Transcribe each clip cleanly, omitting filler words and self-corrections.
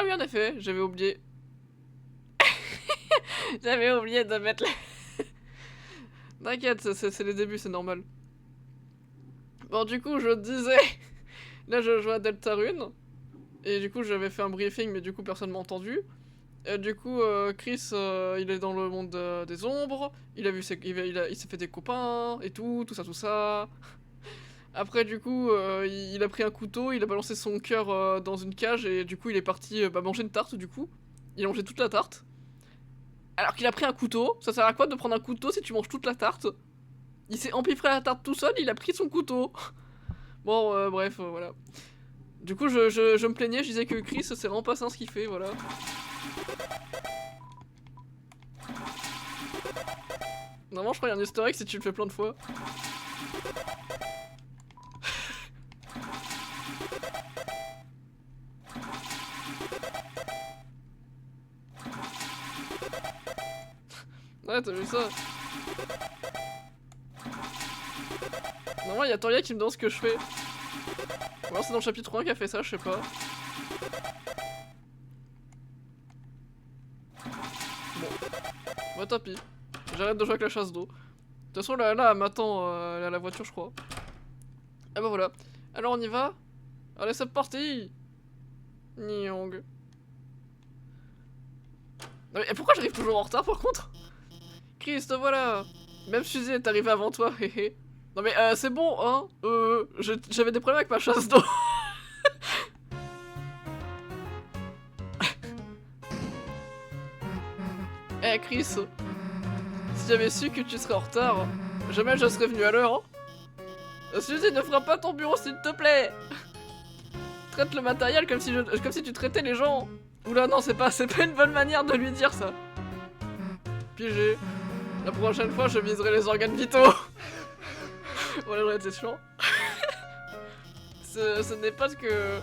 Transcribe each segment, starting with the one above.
Ah oui, en effet, j'avais oublié. J'avais oublié de mettre les... T'inquiète, c'est les débuts, c'est normal. Bon, du coup, je disais... Là, je jouais à Deltarune. Et du coup, j'avais fait un briefing, mais du coup, personne m'a entendu. Du coup, Chris, il est dans le monde des ombres. Il a vu il s'est fait des copains et tout ça, tout ça. Après, du coup, il a pris un couteau, il a balancé son cœur dans une cage et du coup, il est parti manger une tarte. Du coup, il a mangé toute la tarte. Alors qu'il a pris un couteau. Ça sert à quoi de prendre un couteau si tu manges toute la tarte? Il s'est empiffré la tarte tout seul, il a pris son couteau. Bon, bref, voilà. Du coup, je me plaignais, je disais que Chris, c'est vraiment pas ça ce qu'il fait, voilà. Normalement, je crois qu'il y a un easter egg si tu le fais plein de fois. Ouais, t'as vu ça? Normalement, il y a Toria qui me demande ce que je fais. Ou alors c'est dans le chapitre 1 qui a fait ça, je sais pas. Bon. Bah tant pis. J'arrête de jouer avec la chasse d'eau. De toute façon, là, elle m'attend à la voiture, je crois. Et bah voilà. Alors on y va? Allez, c'est parti! Nyong. Non mais pourquoi j'arrive toujours en retard par contre? Chris, te voilà! Même Suzy est arrivée avant toi, héhé. Non mais c'est bon, hein? J'avais des problèmes avec ma chasse d'eau. Eh Chris, si j'avais su que tu serais en retard, jamais je serais venu à l'heure. Hein. Suzy, ne feras pas ton bureau s'il te plaît. Traite le matériel comme si tu traitais les gens. Oula non, c'est pas une bonne manière de lui dire ça. Pigé. La prochaine fois, je viserai les organes vitaux. Ouais, j'aurais été chiant. Ce n'est pas ce que...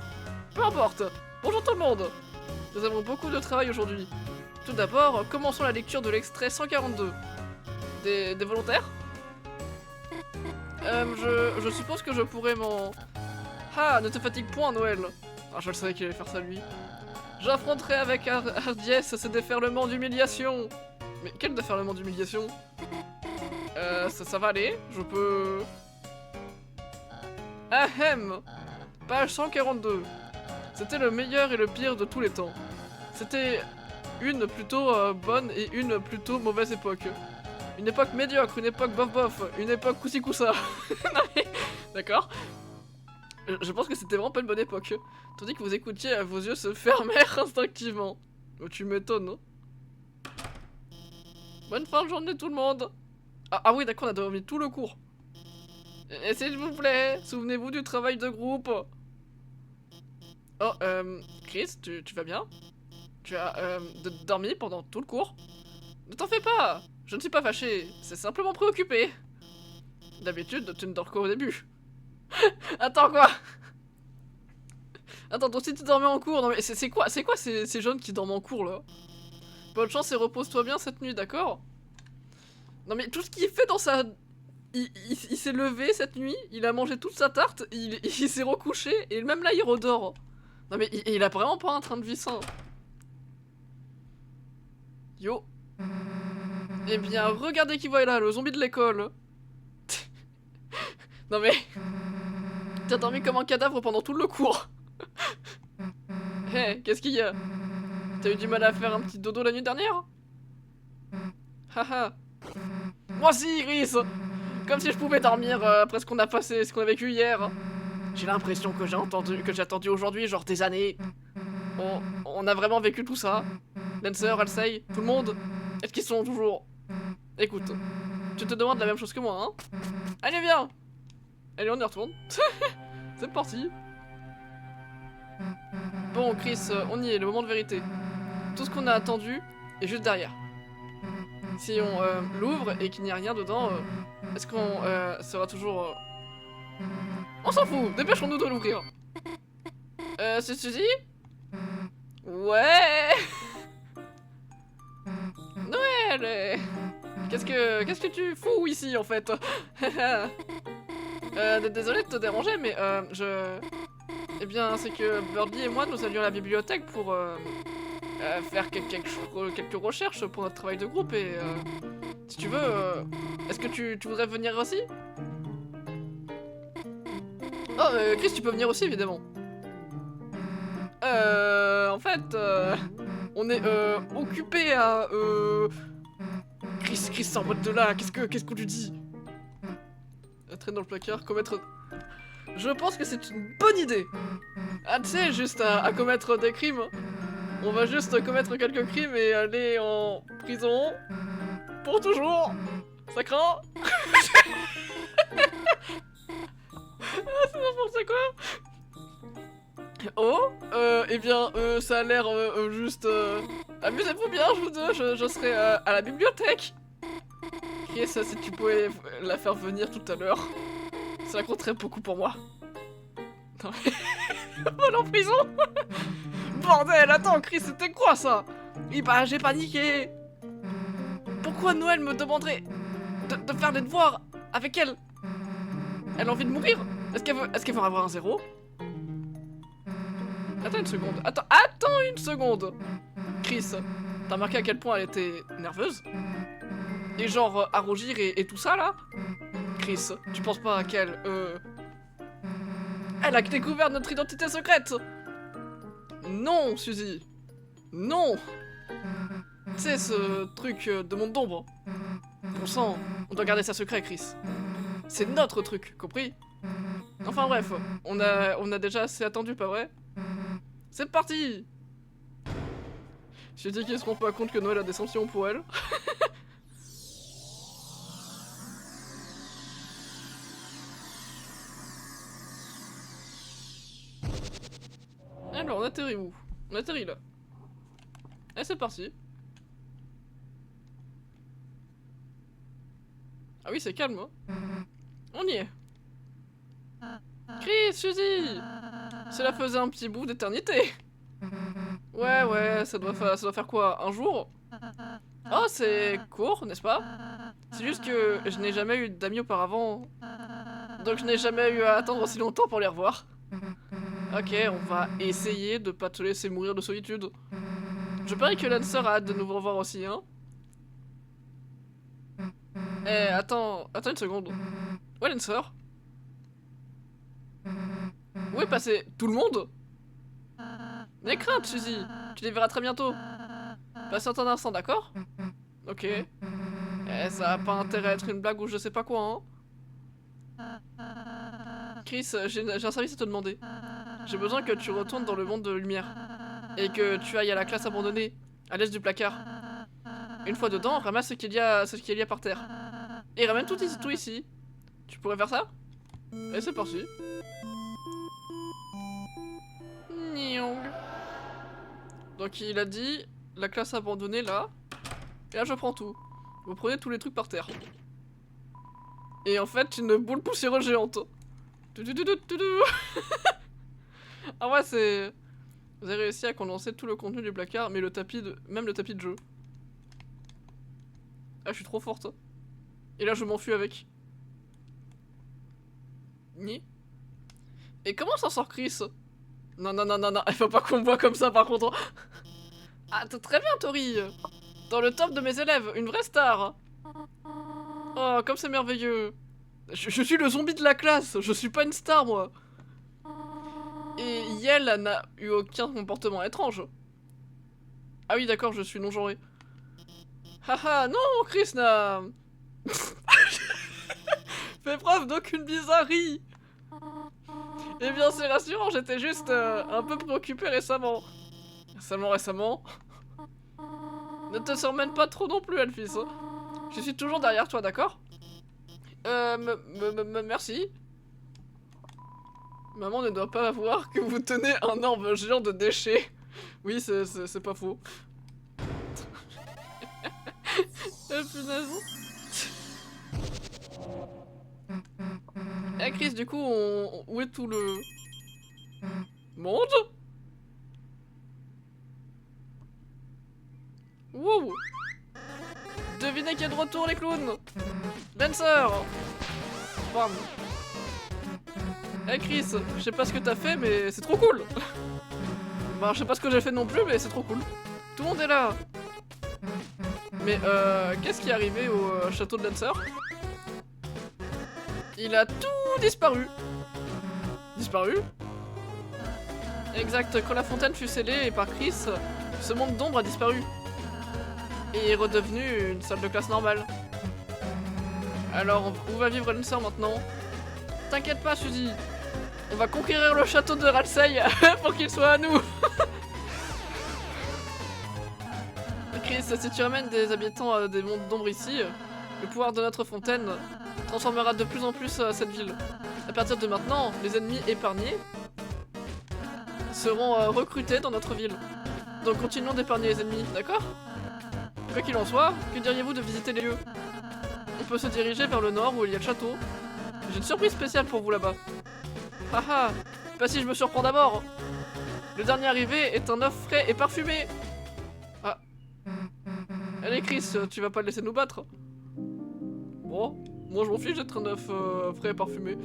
Peu importe. Bonjour tout le monde. Nous avons beaucoup de travail aujourd'hui. Tout d'abord, commençons la lecture de l'extrait 142. Des volontaires? Je suppose que je pourrais m'en... Ah, ne te fatigue point, Noël. Ah, je le savais qu'il allait faire ça, lui. J'affronterai avec hardiesse ces déferlements d'humiliation. Mais quel déferlement d'humiliation? Ça va aller, je peux... Ahem. Page 142. C'était le meilleur et le pire de tous les temps. C'était une plutôt bonne et une plutôt mauvaise époque. Une époque médiocre, une époque bof bof, une époque coussi coussa. D'accord. Je pense que c'était vraiment pas une bonne époque. Tandis que vous écoutiez, vos yeux se fermèrent instinctivement. Oh, tu m'étonnes, hein. Bonne fin de journée tout le monde. Ah oui, d'accord, on a dormi tout le cours. Et s'il vous plaît, souvenez-vous du travail de groupe. Oh, Chris, tu vas bien? Tu as dormi pendant tout le cours? Ne t'en fais pas, je ne suis pas fâché, c'est simplement préoccupé. D'habitude, tu ne dors qu'au début. Attends, quoi? Attends, donc si tu dormais en cours, non mais c'est quoi ces jeunes qui dorment en cours, là? Bonne chance et repose-toi bien cette nuit, d'accord? Non mais tout ce qu'il fait dans sa... Il s'est levé cette nuit, il a mangé toute sa tarte, il s'est recouché, et même là il redort. Non mais il a vraiment pas un train de vie sain. Yo. Eh bien, regardez qui voit là, le zombie de l'école. Non mais... T'as dormi comme un cadavre pendant tout le cours. Hé, hey, qu'est-ce qu'il y a? T'as eu du mal à faire un petit dodo la nuit dernière? Haha. Moi aussi, Chris. Comme si je pouvais dormir après ce qu'on a vécu hier. J'ai l'impression que j'ai attendu aujourd'hui, genre des années. On a vraiment vécu tout ça. Lancer, Alcei, tout le monde. Est-ce qu'ils sont toujours... Écoute, tu te demandes la même chose que moi, hein? Allez, viens. Allez, on y retourne. C'est parti. Bon, Chris, on y est, le moment de vérité. Tout ce qu'on a attendu est juste derrière. Si on l'ouvre et qu'il n'y a rien dedans, est-ce qu'on sera toujours... On s'en fout, dépêchons-nous de l'ouvrir. C'est Suzy? Ouais. Noël. Qu'est-ce que tu fous ici en fait? Désolé de te déranger, mais Eh bien, c'est que Birdie et moi, nous allions à la bibliothèque pour faire quelques recherches pour notre travail de groupe et si tu veux, est-ce que tu voudrais venir aussi? Oh, Chris, tu peux venir aussi, évidemment. En fait, on est occupé à Chris, sors de là, qu'est-ce qu'on lui dit? Traîner dans le placard, commettre... Je pense que c'est une bonne idée. Ah, tu sais, juste à commettre des crimes. On va juste commettre quelques crimes et aller en prison pour toujours. Ça craint. Ah, c'est n'importe quoi. Oh, eh bien, ça a l'air juste... Amusez-vous bien, je vous dis, je serai à la bibliothèque. Ok, ça, si tu pouvais la faire venir tout à l'heure, ça compterait beaucoup pour moi. Non mais... Vol en prison. Bordel, attends, Chris, c'était quoi ça? Eh bah, j'ai paniqué. Pourquoi Noël me demanderait de faire les devoirs avec elle? Elle a envie de mourir? Est-ce qu'elle veut avoir un 0? Attends une seconde. Attends une seconde. Chris, t'as remarqué à quel point elle était nerveuse? Et genre à rougir et tout ça là? Chris, tu penses pas qu'elle... Elle a découvert notre identité secrète! Non, Suzy! Non! Tu sais, ce truc de monde d'ombre. Bon sang, on doit garder ça secret, Chris. C'est notre truc, compris? Enfin bref, on a déjà assez attendu, pas vrai? C'est parti! Je dis qu'ils se rendent pas compte que Noël a des sentiments pour elle. Alors, on atterrit où? On atterrit là. Et c'est parti. Ah oui, c'est calme, hein. On y est. Chris, Suzy! Cela faisait un petit bout d'éternité. Ouais, ça doit faire quoi? Un jour? Oh, c'est court, n'est-ce pas? C'est juste que je n'ai jamais eu d'amis auparavant. Donc je n'ai jamais eu à attendre aussi longtemps pour les revoir. Ok, on va essayer de pas te laisser mourir de solitude. Je parie que Lancer a hâte de nous revoir aussi, hein? Eh, attends une seconde. Où est Lancer? Où est passé tout le monde? N'aie crainte, Suzy. Tu les verras très bientôt. Patiente un instant, d'accord? Ok. Eh, ça a pas intérêt à être une blague ou je sais pas quoi, hein? Chris, j'ai un service à te demander. J'ai besoin que tu retournes dans le monde de lumière. Et que tu ailles à la classe abandonnée, à l'est du placard. Une fois dedans, ramasse ce qu'il y a par terre. Et ramène tout ici. Tu pourrais faire ça? Et c'est parti. Donc il a dit, la classe abandonnée là. Et là je prends tout. Vous prenez tous les trucs par terre. Et en fait, une boule poussiéreuse géante. Ah ouais, c'est... Vous avez réussi à condenser tout le contenu du placard, mais même le tapis de jeu. Ah, je suis trop forte. Et là, je m'enfuis avec. Ni. Et comment s'en sort Chris? Non, il faut pas qu'on me voit comme ça par contre. Ah, t'es très bien, Tori. Dans le top de mes élèves, une vraie star. Oh, comme c'est merveilleux. Je suis le zombie de la classe, je suis pas une star, moi. Et Yel n'a eu aucun comportement étrange. Ah oui, d'accord, je suis non-genré. Haha, non, Chris n'a... fait preuve d'aucune bizarrerie. Eh bien, c'est rassurant, j'étais juste un peu préoccupé récemment. Seulement récemment. Ne te surmène pas trop non plus, Elfis. Je suis toujours derrière toi, d'accord? Merci. Maman ne doit pas voir que vous tenez un orbe géant de déchets. Oui, c'est pas faux. Punaise. Eh Chris, du coup, où est tout le... monde? Wow. Devinez qui est de retour, les clowns. Lancer. Bam. Hey Chris, je sais pas ce que t'as fait, mais c'est trop cool. Bah, je sais pas ce que j'ai fait non plus, mais c'est trop cool. Tout le monde est là. Mais qu'est-ce qui est arrivé au château de Lancer? Il a tout disparu. Disparu? Exact, quand la fontaine fut scellée par Chris, ce monde d'ombre a disparu. Et est redevenu une salle de classe normale. Alors, où va vivre Lancer maintenant? T'inquiète pas, Suzy. On va conquérir le château de Ralsei pour qu'il soit à nous. Chris, si tu ramènes des habitants des mondes d'ombre ici, le pouvoir de notre fontaine transformera de plus en plus cette ville. À partir de maintenant, les ennemis épargnés seront recrutés dans notre ville. Donc continuons d'épargner les ennemis, d'accord? Quoi qu'il en soit, que diriez-vous de visiter les lieux? On peut se diriger vers le nord où il y a le château. J'ai une surprise spéciale pour vous là-bas. Haha, pas si je me surprends d'abord. Le dernier arrivé est un œuf frais et parfumé. Ah. Allez Chris, tu vas pas laisser nous battre? Bon, moi je m'en fiche d'être un œuf frais et parfumé.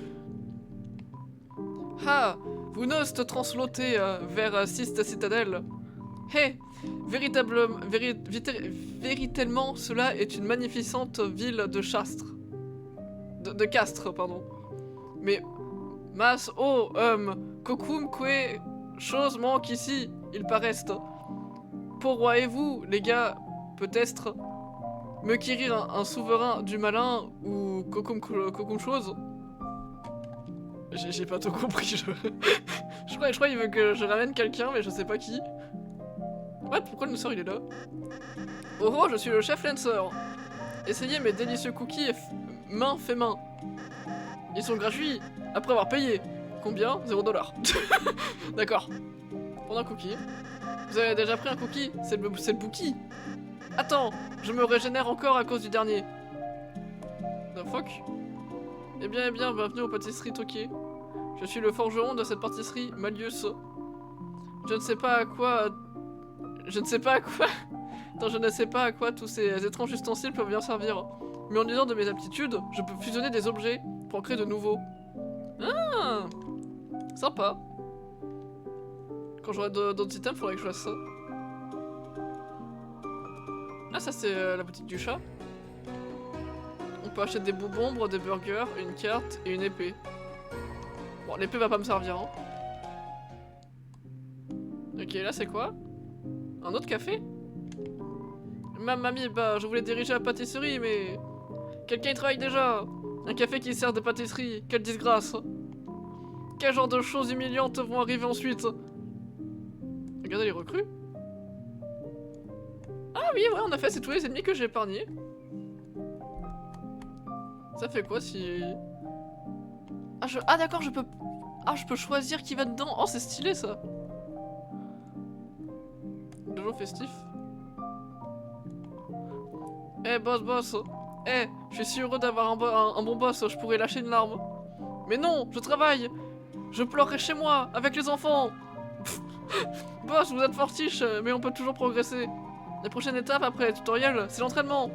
Ah, vous n'osez transloter vers Siste Citadelle. Hé, véritablement, cela est une magnificente ville de Chastre. De Castres, pardon. Mais, mas, oh, Kokum, que chose manque ici, il paraît. Pourriez-vous, les gars, peut-être, me quérir un souverain du malin ou Kokum chose? J'ai pas tout compris, je crois qu'il veut que je ramène quelqu'un, mais je sais pas qui. What? Pourquoi le Lancer il est là? Oh oh, je suis le chef Lancer. Essayez mes délicieux cookies main fait main. Ils sont gratuits, après avoir payé. Combien? 0$. D'accord. Prendre un cookie. Vous avez déjà pris un cookie? C'est le bookie. Attends, je me régénère encore à cause du dernier. The fuck? Eh bien, bienvenue aux pâtisseries Tokié. Je suis le forgeron de cette pâtisserie, Malius. Je ne sais pas à quoi... Attends, je ne sais pas à quoi tous ces étranges ustensiles peuvent bien servir. Mais en usant de mes aptitudes, je peux fusionner des objets pour en créer de nouveaux. Ah, sympa. Quand j'aurai d'autres items, il faudrait que je fasse ça. Ah, ça c'est la boutique du chat. On peut acheter des boubombres, des burgers, une carte et une épée. Bon, l'épée va pas me servir, hein. Ok, là c'est quoi? Un autre café? Mamie, bah je voulais diriger la pâtisserie, mais... Quelqu'un y travaille déjà. Un café qui sert de pâtisserie, quelle disgrâce. Quel genre de choses humiliantes vont arriver ensuite? Regardez les recrues. Ah oui, ouais, en effet, c'est tous les ennemis que j'ai épargnés. Ça fait quoi si... Ah d'accord, je peux... Ah, je peux choisir qui va dedans. Oh, c'est stylé ça. Dojo festif. Eh boss. Eh, je suis si heureux d'avoir un bon boss, je pourrais lâcher une larme. Mais non, je travaille. Je pleurerai chez moi, avec les enfants. Boss, vous êtes fortiche, mais on peut toujours progresser. La prochaine étape après les tutoriels, c'est l'entraînement.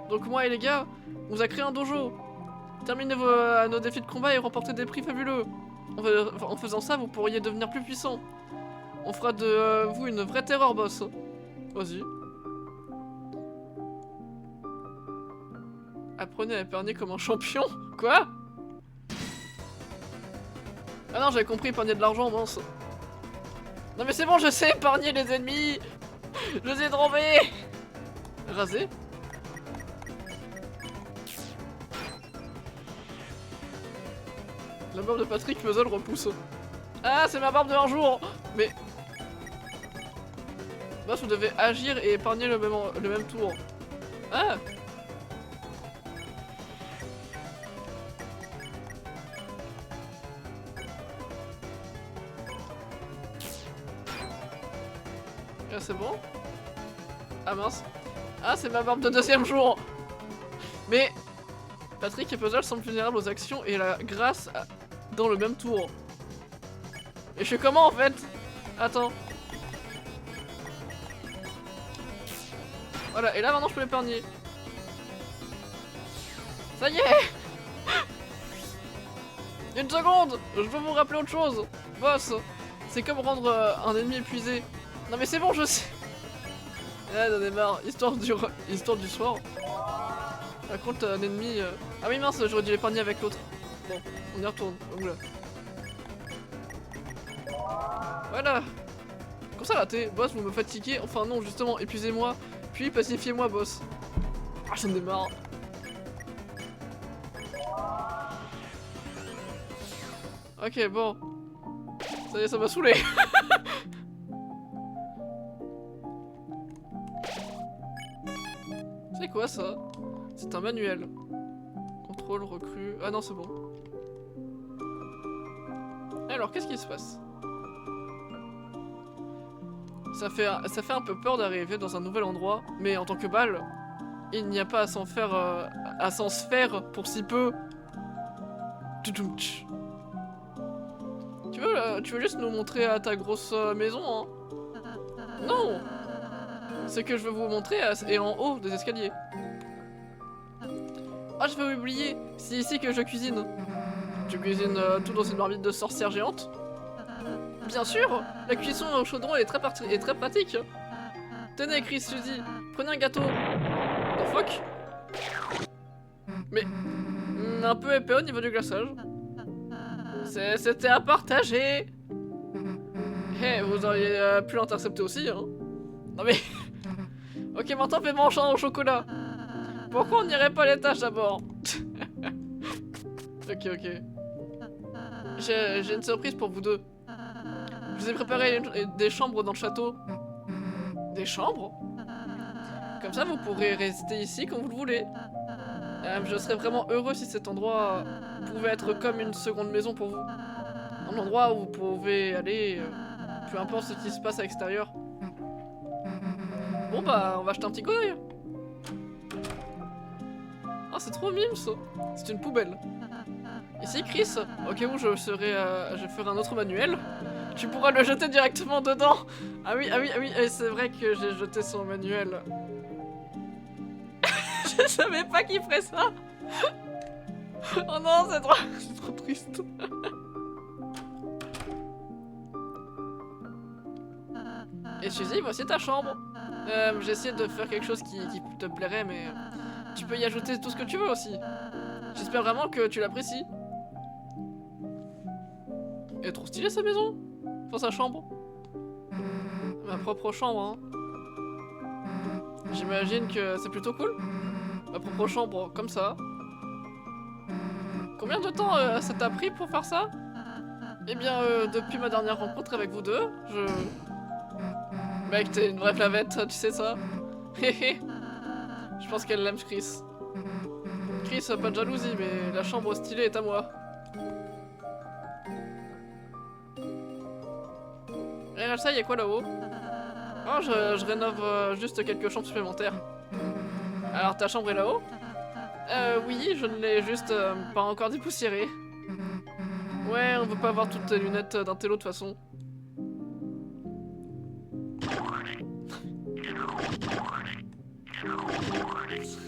Donc moi et les gars, on vous a créé un dojo. Terminez nos défis de combat et remportez des prix fabuleux. En faisant ça, vous pourriez devenir plus puissant. On fera de vous une vraie terreur, boss. Vas-y. Apprenez à épargner comme un champion. Quoi? Ah non, j'avais compris, épargner de l'argent, mince. Non mais c'est bon, je sais épargner les ennemis. Je les ai trompés. Raser. La barbe de Patrick Puzzle repousse. Ah, c'est ma barbe de un jour. Mais... Bah, vous devez agir et épargner le même tour. Ah. Ah, c'est bon? Ah mince. Ah, c'est ma barbe de deuxième jour. Mais... Patrick et Puzzle sont vulnérables aux actions et la grâce dans le même tour. Et je fais comment en fait? Attends. Voilà, et là maintenant je peux l'épargner. Ça y est. Une seconde! Je veux vous rappeler autre chose! Boss! C'est comme rendre un ennemi épuisé. Non mais c'est bon, je sais! Ah, j'en ai marre. Histoire du soir. Par contre, un ennemi... Ah oui mince, j'aurais dû l'épargner avec l'autre. Bon, on y retourne. Oula. Voilà! Comme ça raté, boss, vous me fatiguez. Enfin non, justement, épuisez-moi. Puis pacifiez-moi, boss. Ah, j'en ai marre. Ok, bon. Ça y est, ça m'a saoulé. C'est quoi ça? C'est un manuel. Contrôle, recrue... Ah non, c'est bon. Alors, qu'est-ce qui se passe? Ça fait un peu peur d'arriver dans un nouvel endroit, mais en tant que balle, il n'y a pas à s'en faire... à s'en se faire pour si peu. Tu veux juste nous montrer ta grosse maison, hein? Non! Ce que je veux vous montrer est en haut des escaliers. Ah, je vais oublier, c'est ici que je cuisine. Tu cuisines tout dans une marmite de sorcière géante? Bien sûr! La cuisson au chaudron est très pratique. Tenez, Chris, Suzy, prenez un gâteau. The fuck? Mais... un peu épais au niveau du glaçage. C'était à partager. Hey, vous auriez pu l'intercepter aussi, hein. Non mais... Ok, maintenant fais manger au chocolat. Pourquoi on n'irait pas à l'étage d'abord? Ok. J'ai une surprise pour vous deux. Je vous ai préparé des chambres dans le château. Des chambres? Comme ça, vous pourrez rester ici quand vous le voulez. Je serais vraiment heureux si cet endroit pouvait être comme une seconde maison pour vous. Un endroit où vous pouvez aller, peu importe ce qui se passe à l'extérieur. Bon bah, on va jeter un petit coup d'œil. Ah, c'est trop mime ça. C'est une poubelle. Ici, Chris, au cas où je ferai un autre manuel, tu pourras le jeter directement dedans. Ah oui, c'est vrai que j'ai jeté son manuel. Je savais pas qu'il ferait ça. Oh non, c'est trop triste. Et Suzy, voici ta chambre. J'ai essayé de faire quelque chose qui te plairait, mais tu peux y ajouter tout ce que tu veux aussi. J'espère vraiment que tu l'apprécies. Elle est trop stylée sa maison. Enfin sa chambre. Ma propre chambre, hein. J'imagine que c'est plutôt cool. Ma propre chambre, comme ça. Combien de temps ça t'a pris pour faire ça? Eh bien, depuis ma dernière rencontre avec vous deux, Mec, t'es une vraie flavette, tu sais ça? Héhé. Je pense qu'elle l'aime, Chris. Chris, pas de jalousie, mais la chambre stylée est à moi. Et ça, y'a quoi là-haut? Oh, je rénove juste quelques chambres supplémentaires. Alors, ta chambre est là-haut? Oui, je ne l'ai juste pas encore dépoussiérée. Ouais, on veut pas avoir toutes tes lunettes d'un télo de toute façon.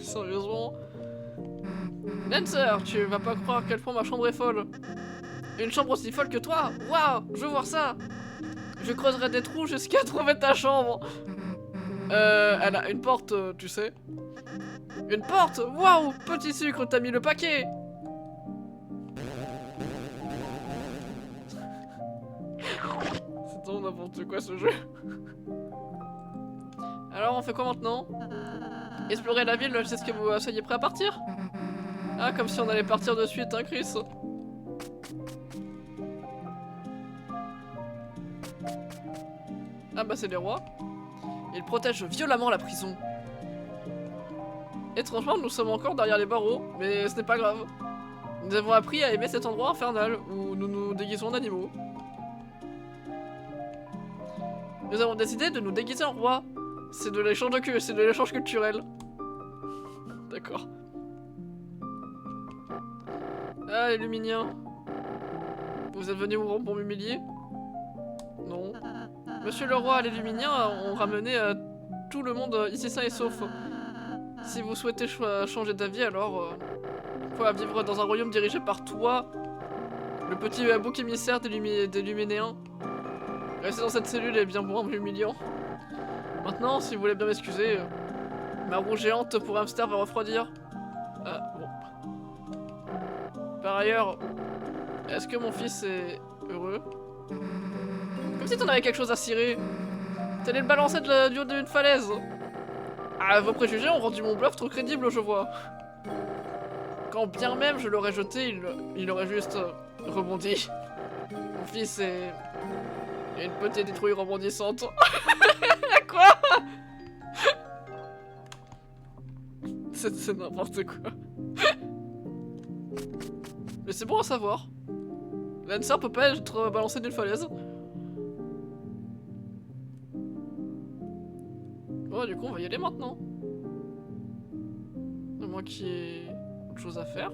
Sérieusement? Lancer, tu vas pas croire à quel point ma chambre est folle. Une chambre aussi folle que toi? Waouh, je veux voir ça. Je creuserai des trous jusqu'à trouver ta chambre. Elle a une porte, tu sais. Une porte? Waouh, petit sucre, t'as mis le paquet. C'est trop n'importe quoi ce jeu. Alors on fait quoi maintenant? Explorer la ville, c'est ce que vous soyez prêt à partir? Ah, comme si on allait partir de suite, hein, Chris? Ah bah c'est les rois. Ils protègent violemment la prison. Étrangement, nous sommes encore derrière les barreaux, mais ce n'est pas grave. Nous avons appris à aimer cet endroit infernal, où nous nous déguisons en animaux. Nous avons décidé de nous déguiser en roi. C'est de l'échange de queue, c'est de l'échange culturel. D'accord. Ah, les Luminiens. Vous êtes venus pour m'humilier? Non. Monsieur le roi, les Luminiens ont ramené tout le monde ici sain et sauf. Si vous souhaitez changer d'avis, alors... quoi, vivre dans un royaume dirigé par toi, Le petit bouc émissaire des Luminéens. Rester dans cette cellule est bien moins humiliant. Maintenant, si vous voulez bien m'excuser, ma roue géante pour hamster va refroidir. Bon. Par ailleurs, est-ce que mon fils est heureux? Comme si t'en avais quelque chose à cirer. T'allais le balancer du haut d'une falaise. Ah, vos préjugés ont rendu mon bluff trop crédible, je vois. Quand bien même je l'aurais jeté, il aurait juste rebondi. Mon fils est une petite détruite rebondissante. Quoi? C'est n'importe quoi. Mais c'est bon à savoir. Lancer peut pas être balancé d'une falaise. Oh, du coup, on va y aller maintenant. À moins qu'il y ait autre chose à faire.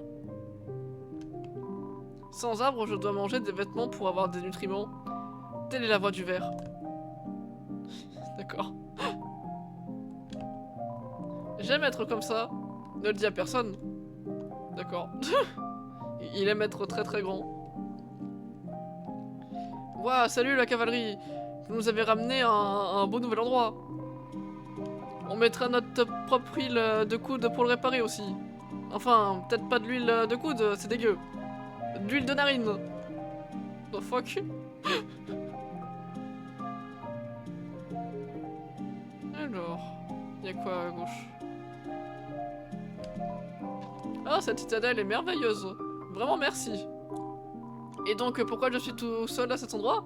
Sans arbre, je dois manger des vêtements pour avoir des nutriments. Telle est la voie du ver. D'accord. J'aime être comme ça. Ne le dis à personne. D'accord. Il aime être très très grand. Ouah, salut la cavalerie. Vous nous avez ramené à un beau nouvel endroit. On mettra notre propre huile de coude pour le réparer aussi. Enfin, peut-être pas de l'huile de coude, c'est dégueu. De l'huile de narine. The fuck. Alors, y'a quoi à gauche? Ah, cette citadelle est merveilleuse. Vraiment merci. Et donc, pourquoi je suis tout seul à cet endroit?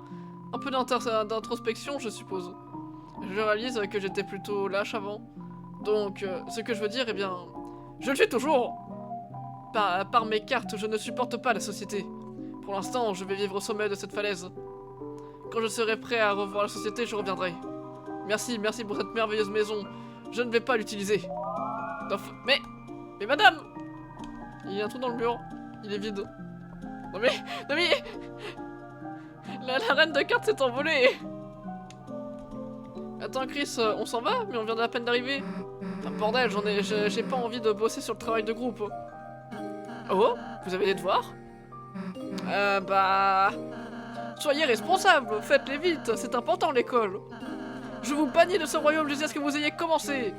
Un peu d'introspection, je suppose. Je réalise que j'étais plutôt lâche avant. Donc, ce que je veux dire, eh bien... Je le suis toujours! Par mes cartes, je ne supporte pas la société. Pour l'instant, je vais vivre au sommet de cette falaise. Quand je serai prêt à revoir la société, je reviendrai. Merci pour cette merveilleuse maison. Je ne vais pas l'utiliser. Mais madame! Il y a un trou dans le mur. Il est vide. Non mais... La reine de cartes s'est envolée! Attends Chris, on s'en va? Mais on vient à peine d'arriver. Enfin, bordel, j'ai pas envie de bosser sur le travail de groupe. Oh? Vous avez des devoirs? Bah... Soyez responsables, faites-les vite, c'est important l'école. Je vous bannis de ce royaume jusqu'à ce que vous ayez commencé.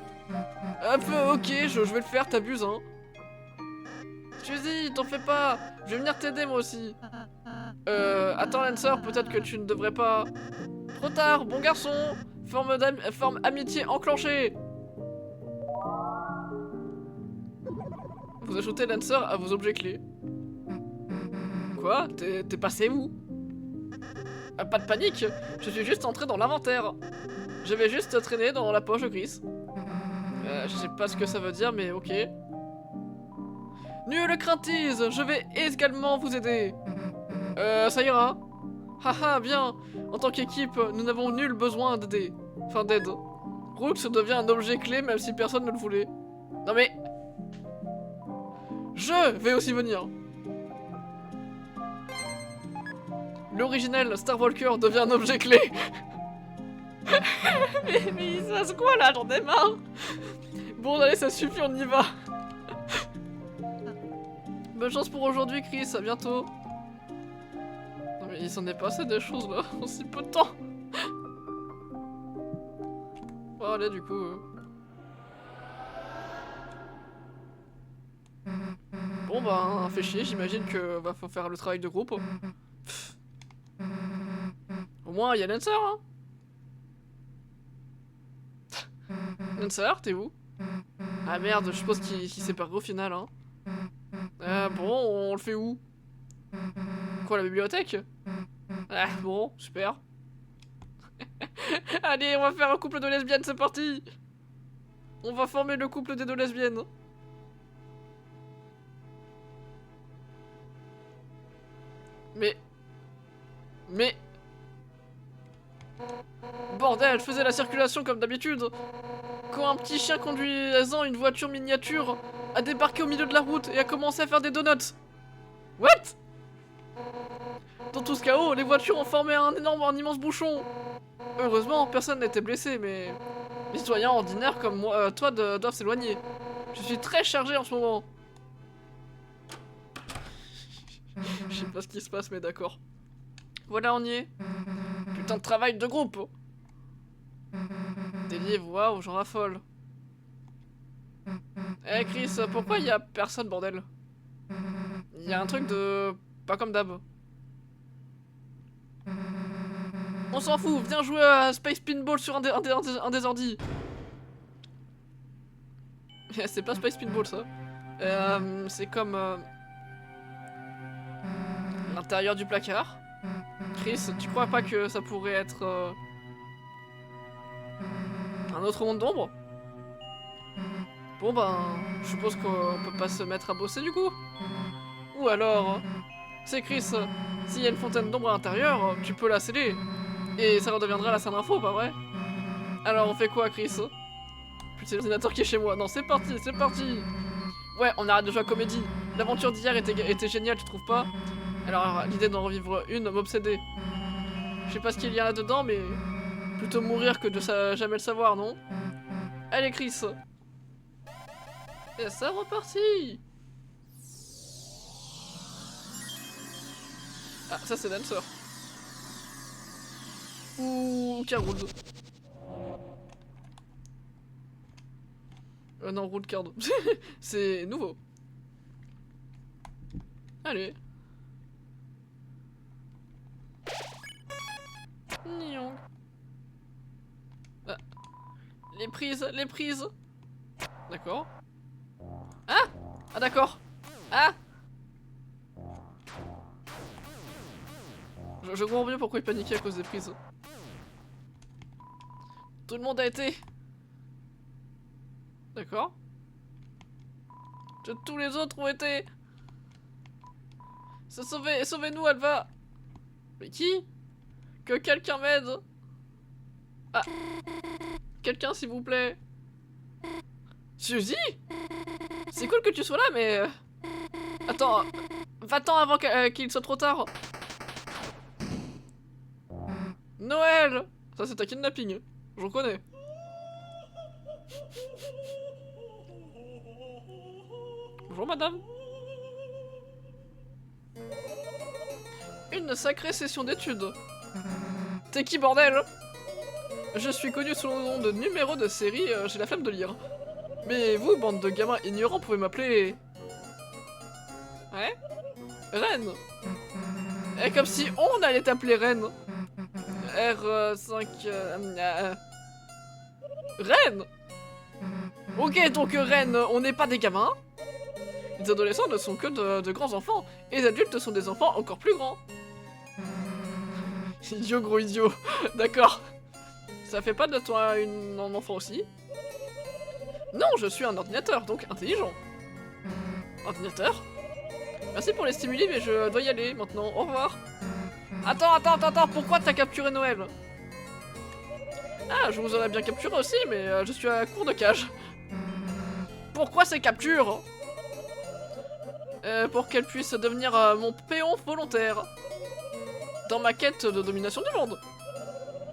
Ok, je vais le faire, t'abuses hein. Suzy, t'en fais pas, je vais venir t'aider moi aussi. Attends Lancer, peut-être que tu ne devrais pas... Trop tard, bon garçon. Forme amitié enclenchée. Vous ajoutez Lancer à vos objets clés. Quoi? T'es passé où? Pas de panique, je suis juste entré dans l'inventaire. Je vais juste traîner dans la poche de Chris. Je sais pas ce que ça veut dire, mais ok. Nul craintise, je vais également vous aider. Ça ira. Haha, bien. En tant qu'équipe, nous n'avons nul besoin d'aider. Enfin, d'aide. Rooks devient un objet clé même si personne ne le voulait. Non mais... Je vais aussi venir. L'originel Star Walker devient un objet clé. mais il se passe quoi là? J'en ai marre. Bon allez, ça suffit, on y va. Bonne chance pour aujourd'hui Chris, à bientôt. Non mais il s'en est passé des choses là, en si peu de temps. Bon allez du coup... Bon bah, fait chier, j'imagine que faut faire le travail de groupe. Pff. Au moins, il y a Lancer, hein. Lancer, t'es où? Ah merde, je suppose qu'il s'est perdu au final, hein. Bon, on le fait où? Quoi, la bibliothèque? Ah bon, super. Allez, on va faire un couple de lesbiennes, c'est parti. On va former le couple des deux lesbiennes. Mais... Bordel, je faisais la circulation comme d'habitude. Quand un petit chien conduisant une voiture miniature a débarqué au milieu de la route et a commencé à faire des donuts. What? Dans tout ce chaos, les voitures ont formé un immense bouchon. Heureusement, personne n'était blessé, mais... Les citoyens ordinaires comme moi, toi doivent s'éloigner. Je suis très chargé en ce moment. sais pas ce qui se passe, mais d'accord. Voilà, on y est. Putain de travail de groupe. Des livres, waouh, j'en raffole. Eh Chris, pourquoi y a personne, bordel? Y a un truc de... pas comme d'hab. On s'en fout, viens jouer à Space Pinball sur un des ordi. C'est pas Space Pinball ça. C'est comme... l'intérieur du placard. Chris, tu crois pas que ça pourrait être... un autre monde d'ombre? Bon ben, je suppose qu'on peut pas se mettre à bosser du coup. Ou alors, c'est Chris, s'il y a une fontaine d'ombre à l'intérieur, tu peux la sceller. Et ça redeviendra la scène info, pas vrai? Alors on fait quoi Chris? Putain, c'est l'ordinateur qui est chez moi. Non, c'est parti, c'est parti. Ouais, on arrête de jouer à comédie. L'aventure d'hier était géniale, tu trouves pas? Alors l'idée d'en revivre une m'obsédait. Je sais pas ce qu'il y a là-dedans, mais... plutôt mourir que de jamais le savoir, non? Allez Chris. Et ça reparti. Ah, ça c'est Dancer. Ou Caroud. Non, Road Card. C'est nouveau. Allez. Nion. Ah. Les prises, les prises. D'accord. Ah. Ah d'accord. Ah. Je comprends bien pourquoi il paniquait à cause des prises. Tout le monde a été. D'accord. Tous les autres ont été. Sauvez-nous, Alva. Mais qui? Que quelqu'un m'aide. Ah. Quelqu'un, s'il vous plaît. Suzy? C'est cool que tu sois là, mais... Attends. Va-t'en avant qu'il soit trop tard. Noël. Ça, c'est un kidnapping. Je reconnais. Bonjour, madame. Une sacrée session d'études. T'es qui, bordel? Je suis connu sous le nom de numéro de série, j'ai la flemme de lire. Mais vous, bande de gamins ignorants, pouvez m'appeler... Ouais? Reine. Et comme si on allait t'appeler Reine. R5... Reine. Ok, donc Reine, on n'est pas des gamins. Les adolescents ne sont que de grands enfants, et les adultes sont des enfants encore plus grands. Idiot, gros idiot. D'accord. Ça fait pas de toi un enfant aussi? Non, je suis un ordinateur, donc intelligent. Ordinateur? Merci pour les stimuli, mais je dois y aller maintenant. Au revoir. Attends, pourquoi t'as capturé Noël? Ah, je vous aurais bien capturé aussi, mais je suis à court de cage. Pourquoi ces captures? Pour qu'elle puisse devenir mon péon volontaire. Dans ma quête de domination du monde.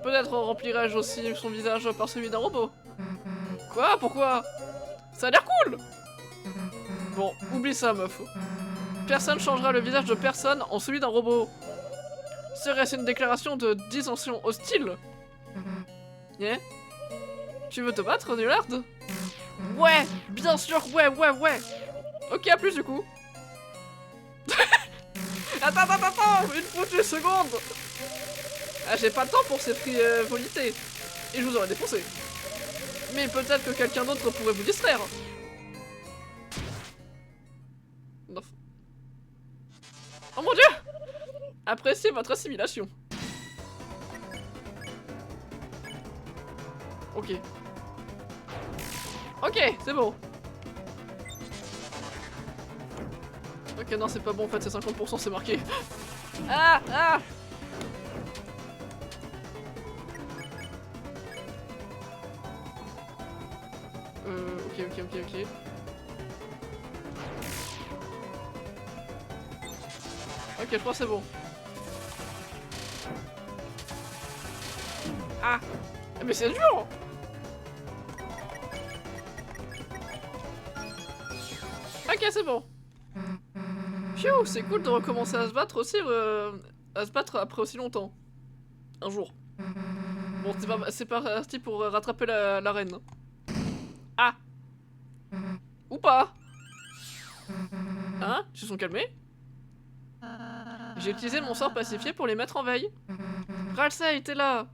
Peut-être remplirai-je aussi son visage par celui d'un robot. Quoi? Pourquoi? Ça a l'air cool! Bon, oublie ça, meuf. Personne changera le visage de personne en celui d'un robot. Serait-ce une déclaration de dissension hostile? Yeah? Tu veux te battre, Nullard? Ouais! Bien sûr, ouais! Ok, à plus du coup. Attends! Une foutue seconde! Ah, j'ai pas le temps pour ces frivolités. Et je vous aurais défoncé. Mais peut-être que quelqu'un d'autre pourrait vous distraire. Non. Oh mon dieu! Appréciez votre assimilation. Ok. Ok, c'est bon. Ok, non, c'est pas bon en fait, c'est 50%, c'est marqué. Ah! Ok. Ok, je crois que c'est bon. Ah! Mais c'est dur! Ok, c'est bon. Phew, c'est cool de recommencer à se battre aussi, à se battre après aussi longtemps. Un jour. Bon, c'est parti pour rattraper la reine. Ah! Ou pas? Hein? Ils se sont calmés? J'ai utilisé mon sort pacifié pour les mettre en veille. Ralsei, t'es là!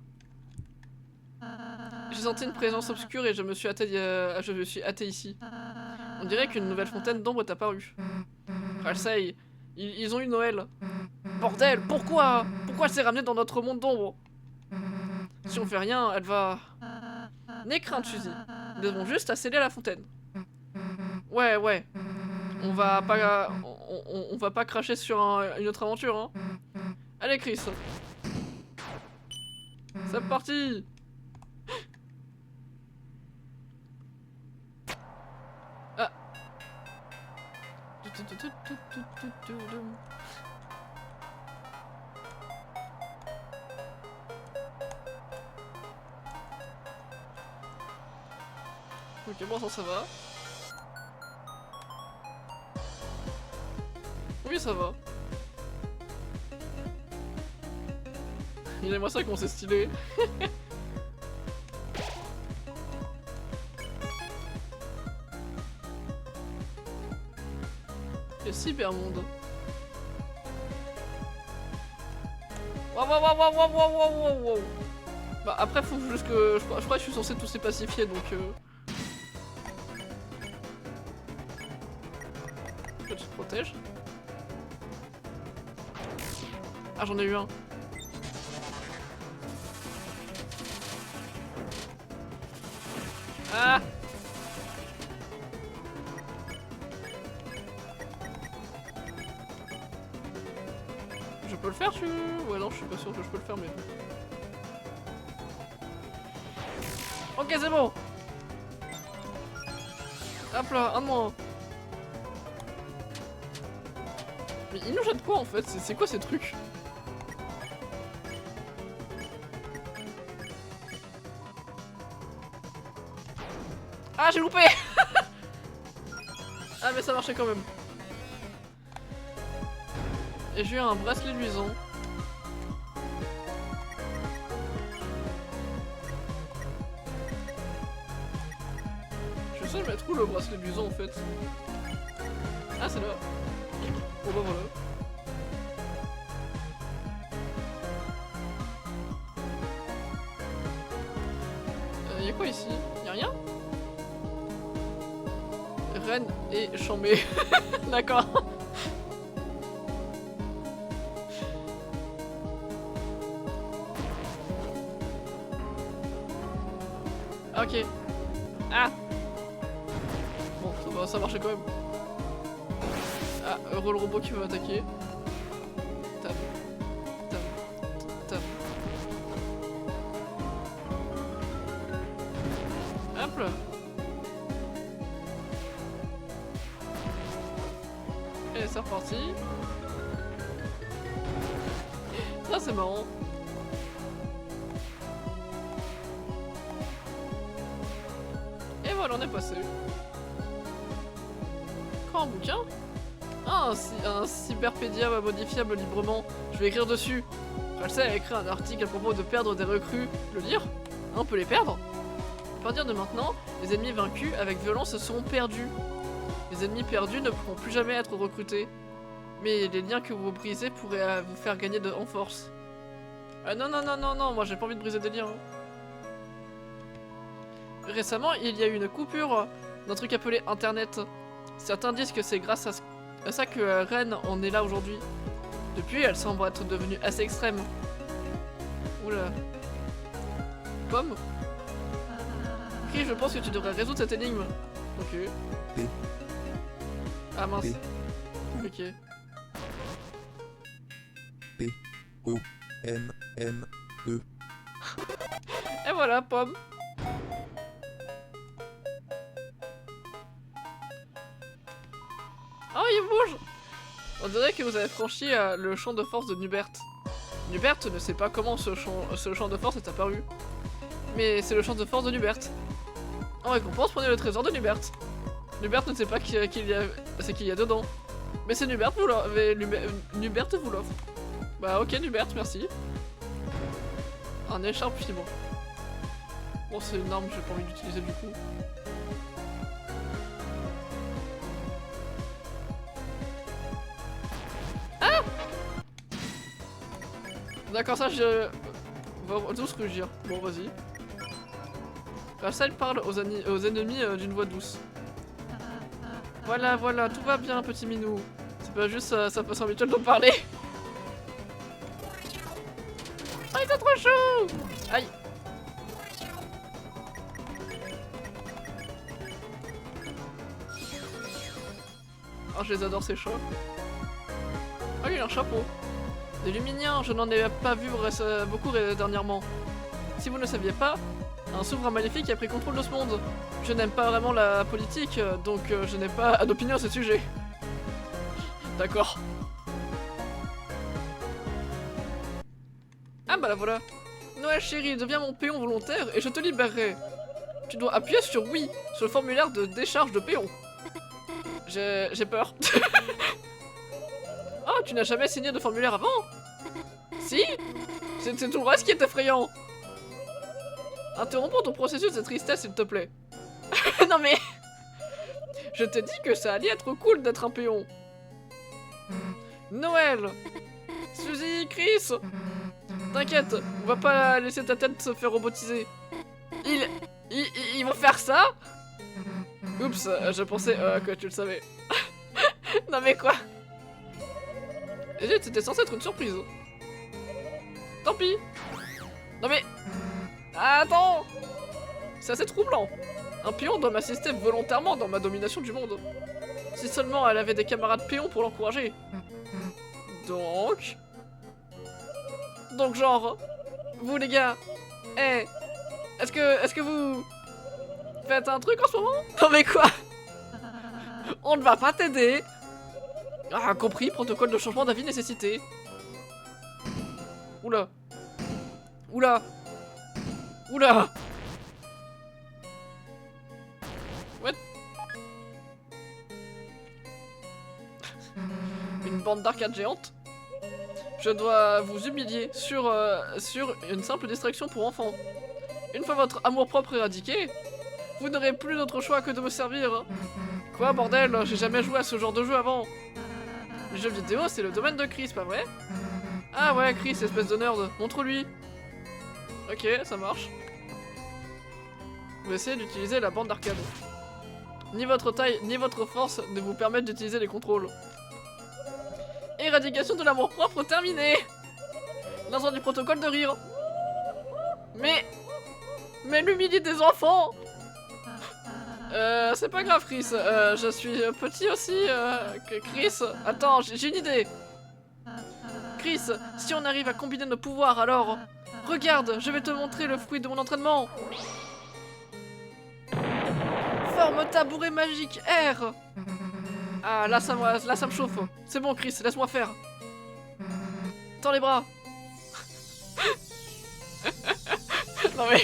J'ai senti une présence obscure et je me suis hâté ici. On dirait qu'une nouvelle fontaine d'ombre est apparue. Ralsei, ils ont eu Noël. Bordel, pourquoi? Pourquoi elle s'est ramenée dans notre monde d'ombre? Si on fait rien, elle va... N'aie crainte, Suzy. Nous devons juste accéder à la fontaine. Ouais. On va pas cracher sur une autre aventure, hein. Allez, Chris. C'est parti. Ah. Ok, bon, ça va. Oui, ça va. Il aimerait ça qu'on s'est stylé. Et cybermonde. Wow. Bah après faut juste que... Je crois que je suis censé tous les pacifier donc que tu te protèges. Ah j'en ai eu un. Ah! Je peux le faire, tu... Ouais non, je suis pas sûr que je peux le faire, mais... Ok, c'est bon! Hop là, un de moins. Mais il nous jette quoi en fait? C'est quoi ces trucs? Ah, j'ai loupé. Ah mais ça marchait quand même. Et j'ai eu un bracelet luisant. Je sais mettre où le bracelet luisant en fait? Ah c'est là. Bon bah voilà. Y'a quoi ici? Y'a rien? Reine et chambé. D'accord. Ok. Ah. Bon, ça marchait quand même. Ah, heureux le robot qui veut m'attaquer. Tape. Hop là. Et c'est reparti. Ça c'est marrant. Et voilà, on est passé. Quoi, un bouquin? Ah, un cyberpédia modifiable librement. Je vais écrire dessus. Ralsei a écrit un article à propos de perdre des recrues. Le lire? On peut les perdre? À partir de maintenant, les ennemis vaincus avec violence seront perdus. Les ennemis perdus ne pourront plus jamais être recrutés. Mais les liens que vous brisez pourraient vous faire gagner en force. Ah non, moi j'ai pas envie de briser des liens. Récemment, il y a eu une coupure d'un truc appelé Internet. Certains disent que c'est grâce à ça que Reine en est là aujourd'hui. Depuis, elle semble être devenue assez extrême. Oula. Pomme? Ok, je pense que tu devrais résoudre cette énigme. Ok. Ah mince. Ok. P-O-M-M-E. Et voilà, Pomme. Oh, il bouge! On dirait que vous avez franchi le champ de force de Nubert. Nubert ne sait pas comment ce champ de force est apparu. Mais c'est le champ de force de Nubert. En récompense, prenez le trésor de Nubert. Nubert ne sait pas c'est qu'il y a dedans. Mais c'est Nubert vous l'offre. Nubert vous l'offre. Bah ok Nubert, merci. Un écharpe fibre. Bon c'est une arme que j'ai pas envie d'utiliser du coup. Ah! D'accord ça je... Douce rugir. Bon vas-y. Rachel parle aux ennemis d'une voix douce. Voilà, voilà, tout va bien, petit minou. C'est pas juste sa façon habituelle de parler. Oh, il est trop chaud! Aïe! Oh, je les adore ces chats. Oh, il a un chapeau. Des Luminiens, je n'en ai pas vu beaucoup dernièrement. Si vous ne saviez pas, un souverain maléfique a pris contrôle de ce monde. Je n'aime pas vraiment la politique, donc je n'ai pas d'opinion à ce sujet. D'accord. Ah bah la voilà. Noël chérie, deviens mon péon volontaire et je te libérerai. Tu dois appuyer sur oui, sur le formulaire de décharge de péon. J'ai peur. Oh, tu n'as jamais signé de formulaire avant? Si? C'est tout le reste qui est effrayant. Interrompons ton processus de tristesse, s'il te plaît. Non mais... Je t'ai dit que ça allait être cool d'être un péon. Noël! Suzy, Chris! T'inquiète, on va pas laisser ta tête se faire robotiser. Ils vont faire ça? Oups, je pensais que tu le savais. Non mais quoi? C'était censé être une surprise. Tant pis. Non mais... Attends! C'est assez troublant. Un péon doit m'assister volontairement dans ma domination du monde. Si seulement elle avait des camarades péons pour l'encourager. Donc genre... Vous les gars... Eh... Est-ce que vous... Faites un truc en ce moment? Non mais quoi? On ne va pas t'aider. Ah, compris, protocole de changement d'avis nécessité. Oula. Oula. Oula. What? Une bande d'arcade géante? Je dois vous humilier sur une simple distraction pour enfants. Une fois votre amour-propre éradiqué, vous n'aurez plus d'autre choix que de me servir. Quoi, bordel? J'ai jamais joué à ce genre de jeu avant. Les jeux vidéo, c'est le domaine de Chris, pas vrai? Ah ouais, Chris, espèce de nerd. Montre-lui. Ok, ça marche. Vous essayez d'utiliser la bande d'arcade. Ni votre taille, ni votre force ne vous permettent d'utiliser les contrôles. Éradication de l'amour-propre terminée. Lancement du protocole de rire. Mais l'humilier des enfants. C'est pas grave, Chris. Je suis petit aussi que Chris. Attends, j'ai une idée. Chris, si on arrive à combiner nos pouvoirs, alors... Regarde, je vais te montrer le fruit de mon entraînement. Forme tabouret magique R. Ah, là ça me chauffe. C'est bon, Chris, laisse-moi faire. Tends les bras. Non mais...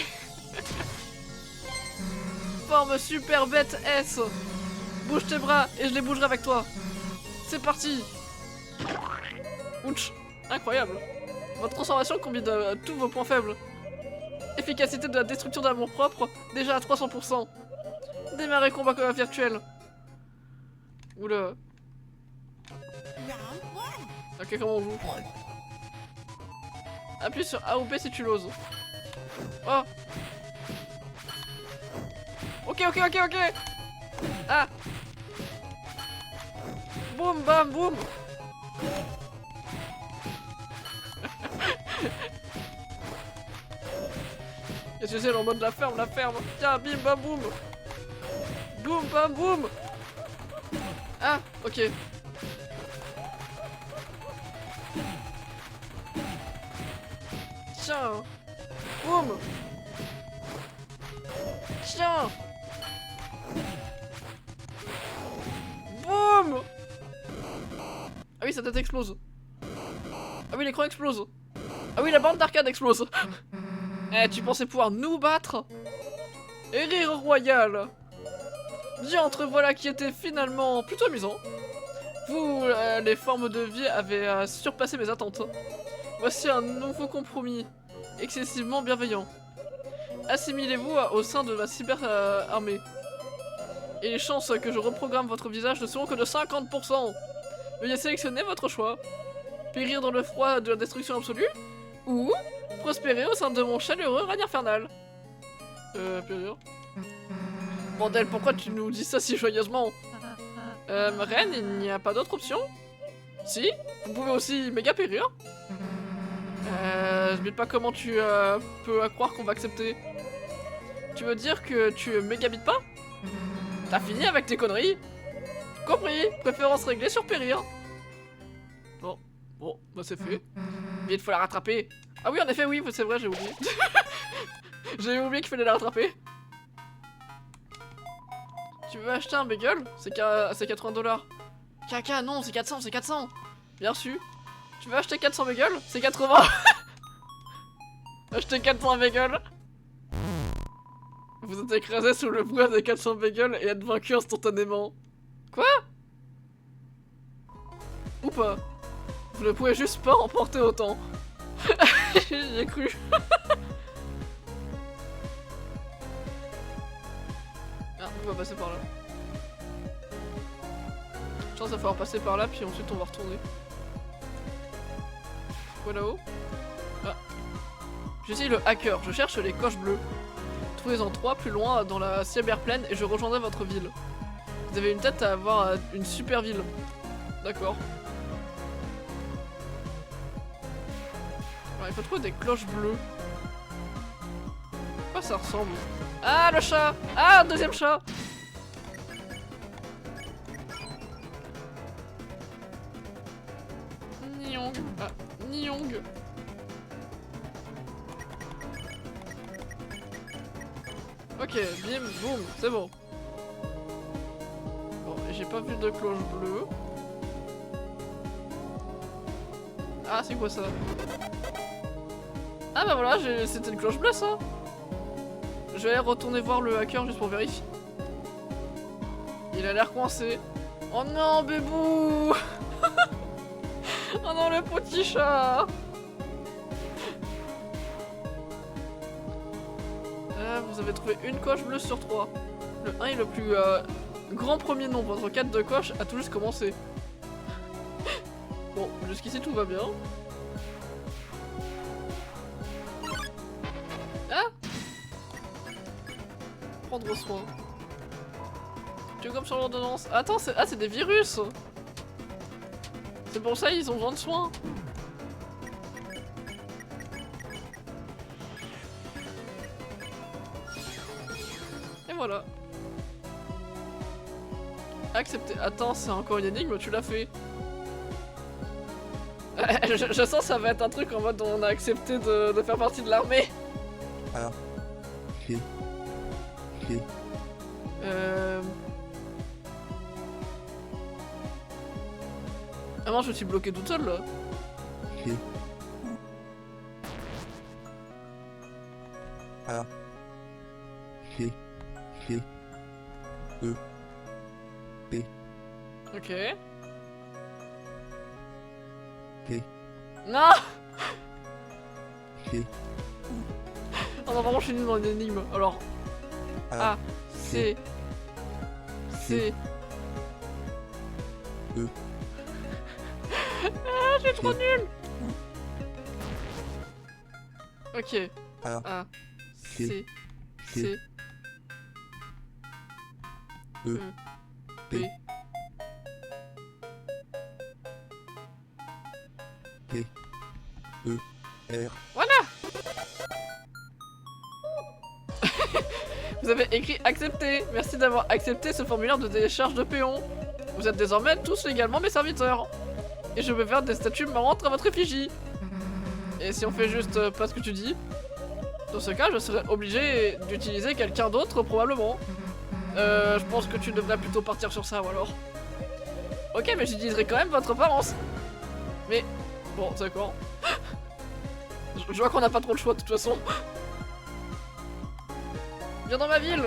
Forme super bête S. Bouge tes bras et je les bougerai avec toi. C'est parti. Ouch, incroyable. Votre transformation combine tous vos points faibles. Efficacité de la destruction d'amour propre, déjà à 300%. Démarrer combat virtuel. Oula. Ok, comment on joue? Appuie sur A ou B si tu l'oses. Oh. Ok. Ah. Boum, bam, boum. Qu'est-ce que c'est en mode la ferme? Tiens, bim, bam, boum. Boum, bam, boum. Ah, ok. Tiens. Boum. Tiens. Boum. Ah oui, sa tête explose. Ah oui, l'écran explose. Ah oui, la bande d'arcade explose. Eh, tu pensais pouvoir nous battre? Et rire royal. Diantre, voilà qui était finalement plutôt amusant. Vous, les formes de vie avaient surpassé mes attentes. Voici un nouveau compromis, excessivement bienveillant. Assimilez-vous au sein de ma cyber-armée. Et les chances que je reprogramme votre visage ne seront que de 50%. Veuillez sélectionner votre choix. Périr dans le froid de la destruction absolue, ou prospérer au sein de mon chaleureux règne infernal. Périr. Bordel, pourquoi tu nous dis ça si joyeusement? Reine, il n'y a pas d'autre option? Si, vous pouvez aussi méga périr. Je sais pas comment tu peux croire qu'on va accepter. Tu veux dire que tu mégabites pas? T'as fini avec tes conneries? Compris, préférence réglée sur périr. Bon, bah c'est fait. Vite, faut la rattraper. Ah oui, en effet, oui, c'est vrai, j'ai oublié. J'ai oublié qu'il fallait la rattraper. Tu veux acheter un bagel? C'est 80$. Caca, non, c'est 400, c'est 400. Bien reçu. Tu veux acheter 400 bagels? C'est 80. Acheter 400 bagels. Vous êtes écrasé sous le poids des 400 bagels et êtes vaincu instantanément. Quoi? Ou pas? Vous ne pouvez juste pas emporter autant. J'y ai cru. Ah, on va passer par là. Je pense qu'il va falloir passer par là, puis ensuite on va retourner. Quoi là-haut? Ah. J'essaye le hacker, je cherche les coches bleues. Trouvez-en 3 plus loin dans la cyberplaine et je rejoindrai votre ville. Vous avez une tête à avoir une super ville. D'accord. Alors, il faut trouver des cloches bleues. À quoi ça ressemble? Ah, le chat! Ah, deuxième chat! Nyong. Ah, Nyong. Ok, bim, boum, c'est bon. Bon, j'ai pas vu de cloche bleue. Ah, c'est quoi ça? Ah bah voilà, c'était une cloche bleue ça. Je vais aller retourner voir le hacker juste pour vérifier. Il a l'air coincé. Oh non, bébou. Oh non, le petit chat. Vous avez trouvé une coche bleue sur 3. Le 1 est le plus grand premier nombre. Votre 4 de coche a tout juste commencé. Bon, jusqu'ici tout va bien. Ah! Prendre soin. Tu es comme sur l'ordonnance. Attends, c'est des virus! C'est pour ça ils ont besoin de soins. Et voilà. Accepter. Attends, c'est encore une énigme, tu l'as fait. Je sens que ça va être un truc en mode on a accepté de faire partie de l'armée. Alors. Ok. Ok. Ah non, je suis bloqué toute seule là. Ok. Alors. Ok. Ok. E. P. Ok. P. Non! Ok. Oh non, vraiment, je suis nul dans une énigme. Alors. A. C. C. E. Ah, je suis trop nul! Ok. Alors. A. C. C. E. P. P. E. R. Voilà! Vous avez écrit accepter. Merci d'avoir accepté ce formulaire de décharge de péon. Vous êtes désormais tous légalement mes serviteurs. Et je vais faire des statues marrantes à votre effigie. Et si on fait juste pas ce que tu dis, dans ce cas, je serais obligé d'utiliser quelqu'un d'autre probablement. Je pense que tu devrais plutôt partir sur ça ou alors. Ok, mais j'utiliserai quand même votre apparence. Mais bon, d'accord. Je vois qu'on n'a pas trop le choix de toute façon. Viens dans ma ville.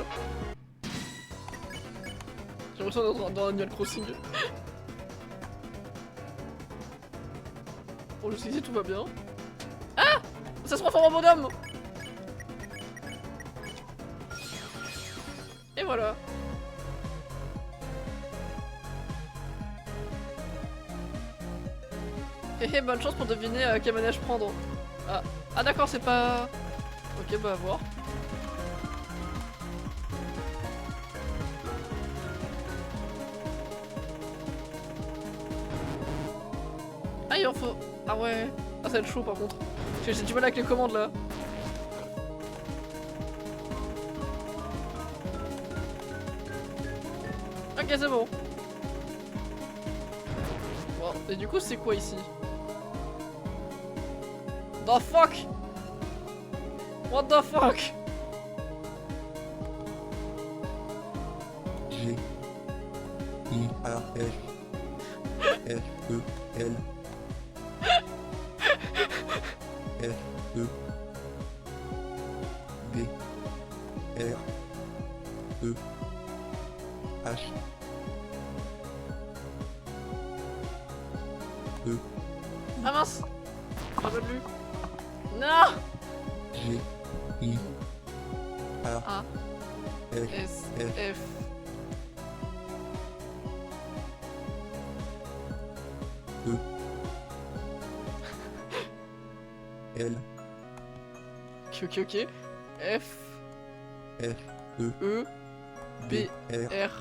J'ai l'impression d'être dans Animal Crossing. Bon, jusqu'ici tout va bien. Ah! Ça se transforme en bonhomme! Et voilà. Hé bonne chance pour deviner quel manège prendre. Ah d'accord, c'est pas... Ok, bah à voir. Ah il en faut... Ah ouais. Ah ça va être chaud par contre. J'ai du mal avec les commandes là. Ok c'est bon. Bon, et du coup c'est quoi ici? The fuck? What the fuck? G I A F F E L F E D R E H E Ah mince! J'en peux plus. Non! G I A A F S F E L ok. F F E E B D R R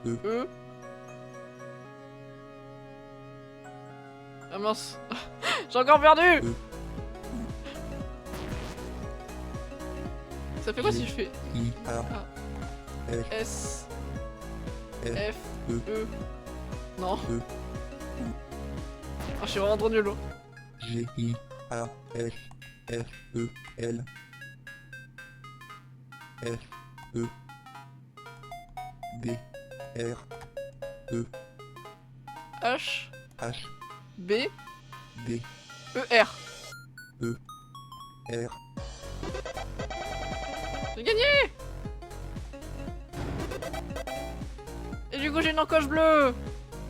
E E. Ah mince! J'ai encore perdu! Ça fait quoi si je fais I A F S F F E E? Non. E Ah, je suis vraiment trop nul. Hein. G I A F F E L F E D R E H H B D E R. E R J'ai gagné! Et du coup j'ai une encoche bleue!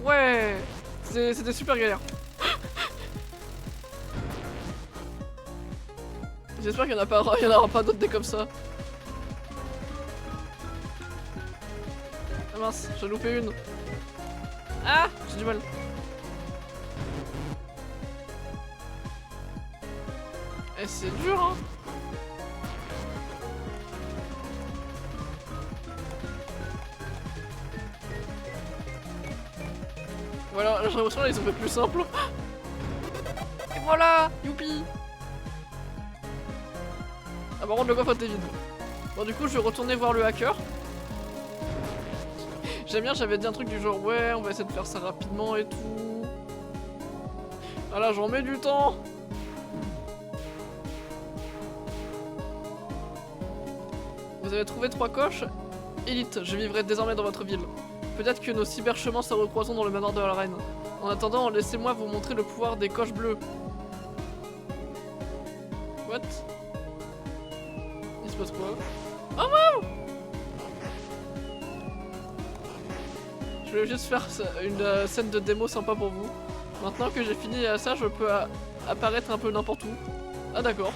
Ouais! C'était super galère. J'espère qu'il n'y en aura pas d'autres des comme ça. Ah mince, j'ai loupé une. Ah! J'ai du mal. Eh c'est dur hein! Voilà, j'ai l'impression qu'ils ont fait plus simple. Et voilà! Youpi! Ah par contre le coffre était vide. Bon du coup je vais retourner voir le hacker. J'aime bien, j'avais dit un truc du genre ouais on va essayer de faire ça rapidement et tout. Ah là j'en mets du temps. Vous avez trouvé 3 coches? Élite, je vivrai désormais dans votre ville. Peut-être que nos cyberchemins se recroiseront dans le manoir de la reine. En attendant, laissez-moi vous montrer le pouvoir des coches bleues. What? Il se passe quoi? Oh wow! Je voulais juste faire une scène de démo sympa pour vous. Maintenant que j'ai fini ça, je peux apparaître un peu n'importe où. Ah d'accord.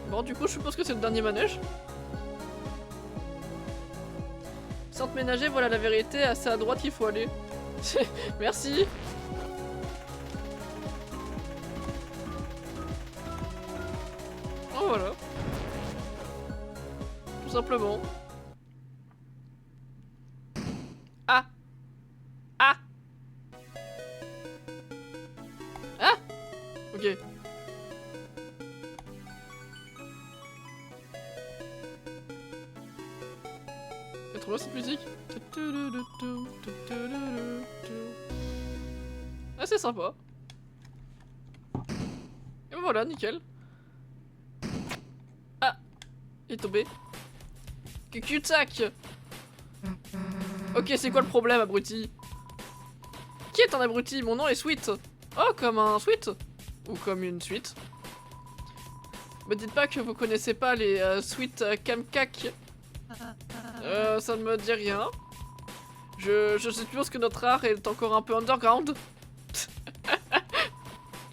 Bon du coup je suppose que c'est le dernier manège. Centre ménager, voilà la vérité, c'est à droite qu'il faut aller. Merci. Oh voilà. Tout simplement. Ah. Ah. Ah. Ok. C'est trop bien cette musique. Ah c'est sympa. Et voilà, nickel. Ah. Il est tombé. Cul-de-sac. Ok, c'est quoi le problème, abruti? Qui est un abruti? Mon nom est Sweet. Oh, comme un sweet? Ou comme une suite? Me dites pas que vous connaissez pas les Sweet Camcac. Ça ne me dit rien. Je suppose que notre art est encore un peu underground.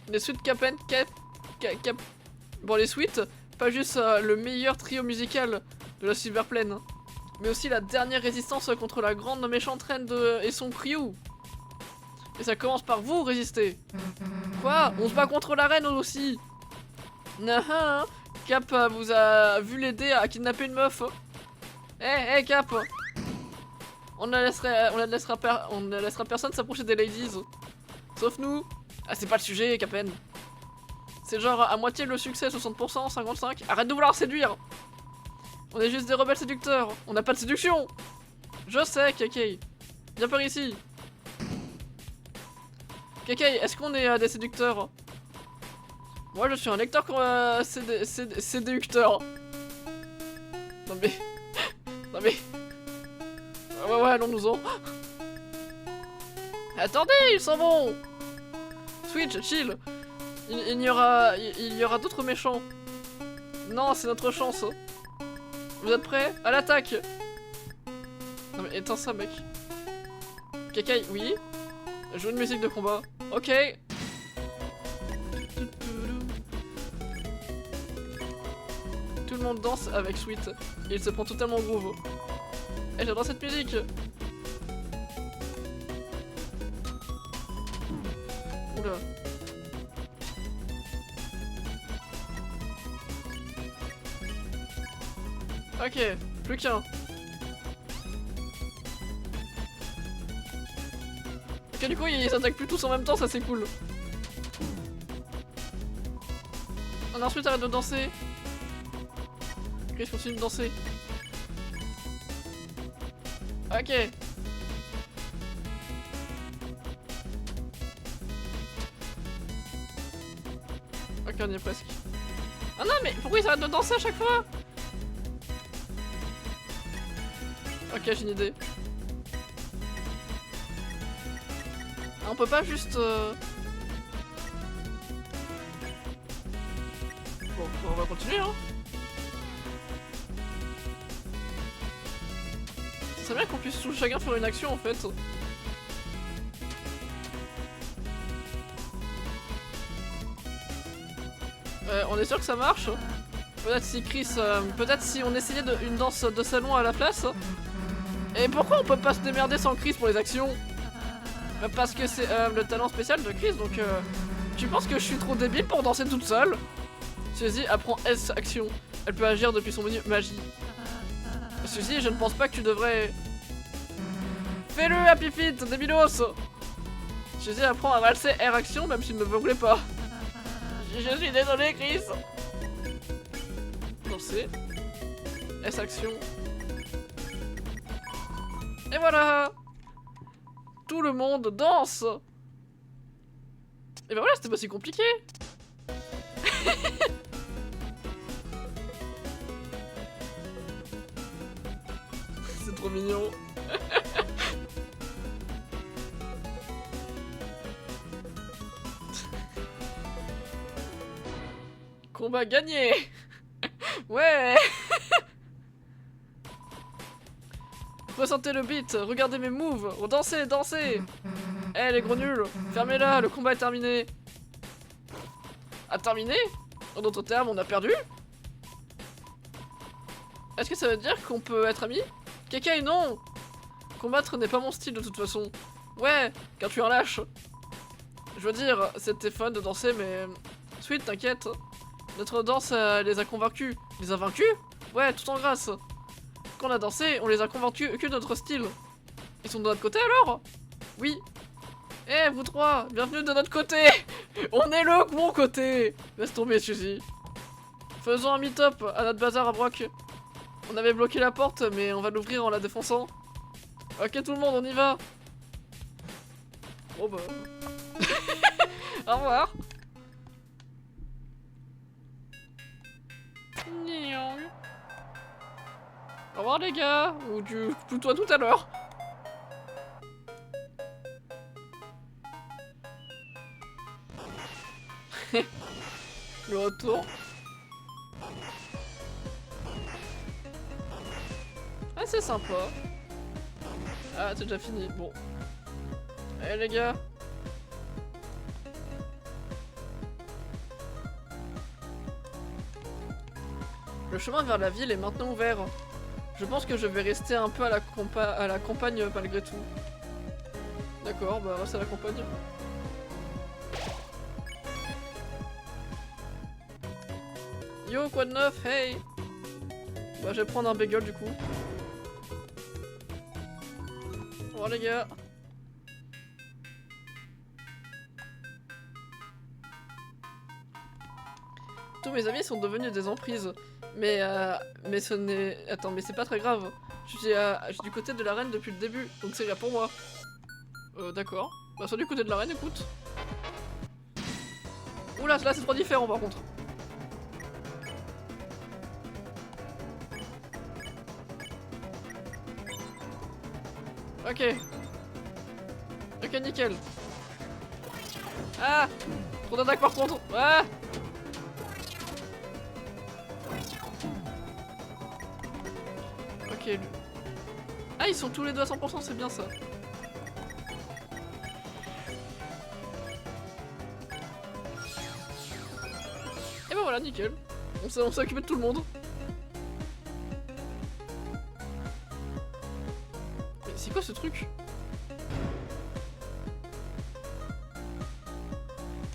Les suites Capen, Bon, les suites, pas juste le meilleur trio musical de la cyberplane, hein, mais aussi la dernière résistance contre la grande méchante reine et son crew. Et ça commence par vous résister. Quoi? On se bat contre la reine aussi. Nahan, Cap vous a vu l'aider à kidnapper une meuf. Eh, Cap. On ne laissera personne s'approcher des ladies. Sauf nous. Ah, c'est pas le sujet, Capen. C'est genre à moitié le succès, 60%, 55%. Arrête de vouloir séduire. On est juste des rebelles séducteurs. On n'a pas de séduction. Je sais, Kekei. Viens par ici. Kekei, est-ce qu'on est des séducteurs? Moi, je suis un lecteur séducteur. Non mais... Non mais... Ouais, allons-nous-en. Attendez, ils s'en vont. Switch, chill. Il y aura d'autres méchants. Non, c'est notre chance. Vous êtes prêts? À l'attaque. Non mais éteins ça, mec. Kekai, oui. Joue une musique de combat. Ok. Tout le monde danse avec Sweet. Et il se prend totalement au groove. Eh, j'adore cette musique. Oula. Ok, plus qu'un. Ok, du coup, ils s'attaquent plus tous en même temps, ça c'est cool. On a ensuite arrête de danser. Chris continue de danser. Ok. Ok, on y est presque. Ah non, mais pourquoi ils arrêtent de danser à chaque fois? Ok, j'ai une idée. Ah, on peut pas juste... Bon, on va continuer, hein. C'est bien qu'on puisse tous chacun faire une action, en fait. On est sûr que ça marche? Peut-être si Chris... peut-être si on essayait une danse de salon à la place. Et pourquoi on peut pas se démerder sans Chris pour les actions? Parce que c'est le talent spécial de Chris, donc tu penses que je suis trop débile pour danser toute seule? Suzy apprend S action. Elle peut agir depuis son menu magie. Suzy, je ne pense pas que tu devrais... Fais-le, Happy Feet, débilos! Suzy apprend à valser R action même s'il ne me voulait pas. Je suis désolé, Chris. Danser. S action. Et voilà! Tout le monde danse! Et ben voilà, c'était pas si compliqué! C'est trop mignon! Combat gagné! Ouais! Ressentez le beat, regardez mes moves, oh, dansez, dansez! Eh les gros nuls, fermez-la, le combat est terminé! A terminé? En d'autres termes, on a perdu? Est-ce que ça veut dire qu'on peut être amis? Kekai, non! Combattre n'est pas mon style de toute façon. Ouais, car tu es un lâche. Je veux dire, c'était fun de danser, mais... Sweet, t'inquiète. Notre danse les a convaincus. Les a vaincus? Ouais, tout en grâce. Quand on a dansé, on les a convaincus que de notre style. Ils sont de notre côté alors? Oui. Eh, vous trois, bienvenue de notre côté. On est le bon côté. Laisse tomber, Suzy. Faisons un meet-up à notre bazar à Brock. On avait bloqué la porte, mais on va l'ouvrir en la défonçant. Ok, tout le monde, on y va. Oh bah... Au revoir. Au revoir les gars, ou plutôt à tout à l'heure. Le retour. Ah, c'est sympa. Ah, c'est déjà fini. Bon. Allez, les gars. Le chemin vers la ville est maintenant ouvert. Je pense que je vais rester un peu à la campagne malgré tout. D'accord, bah reste à la campagne. Yo, quoi de neuf? Hey! Bah, je vais prendre un bagel du coup. Bon, les gars. Tous mes amis sont devenus des emprises. Mais ce n'est... Attends, mais c'est pas très grave. Je suis du côté de la reine depuis le début, donc c'est bien pour moi. D'accord. Bah, soit du côté de la reine, écoute. Oula, là c'est trop différent par contre. Ok. Ok, nickel. Ah! Trop d'attaques par contre. Ah! Ok. Ah, ils sont tous les deux à 100%, c'est bien ça. Et ben voilà, nickel. On s'est occupé de tout le monde. Mais c'est quoi ce truc?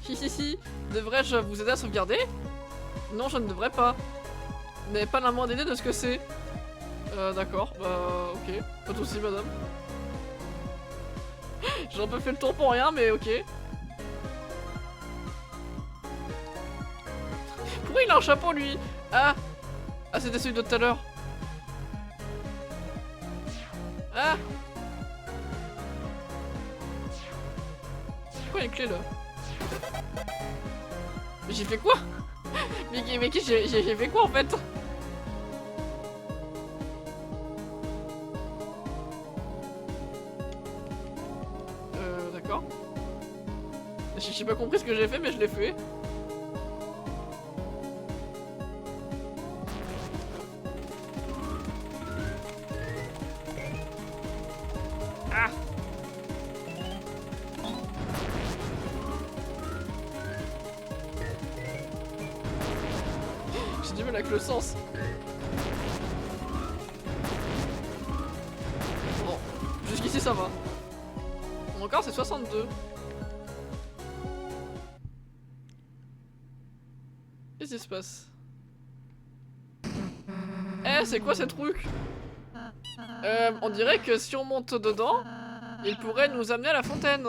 Hihihi, devrais-je vous aider à sauvegarder? Non, je ne devrais pas. Vous n'avez pas la moindre idée de ce que c'est. D'accord, bah ok. Pas de soucis, madame. J'ai un peu fait le tour pour rien, mais ok. Pourquoi il a un chapeau, lui? Ah! Ah, c'était celui de tout à l'heure. Ah! C'est quoi les clés, là? Mais j'ai fait quoi? Mais j'ai fait quoi, en fait? D'accord. J'ai pas compris ce que j'ai fait, mais je l'ai fait. Ah! J'ai du mal avec le sens. Bon, jusqu'ici ça va. Encore c'est 62. Qu'est-ce qui se passe? Eh, c'est quoi ces trucs? On dirait que si on monte dedans, il pourrait nous amener à la fontaine.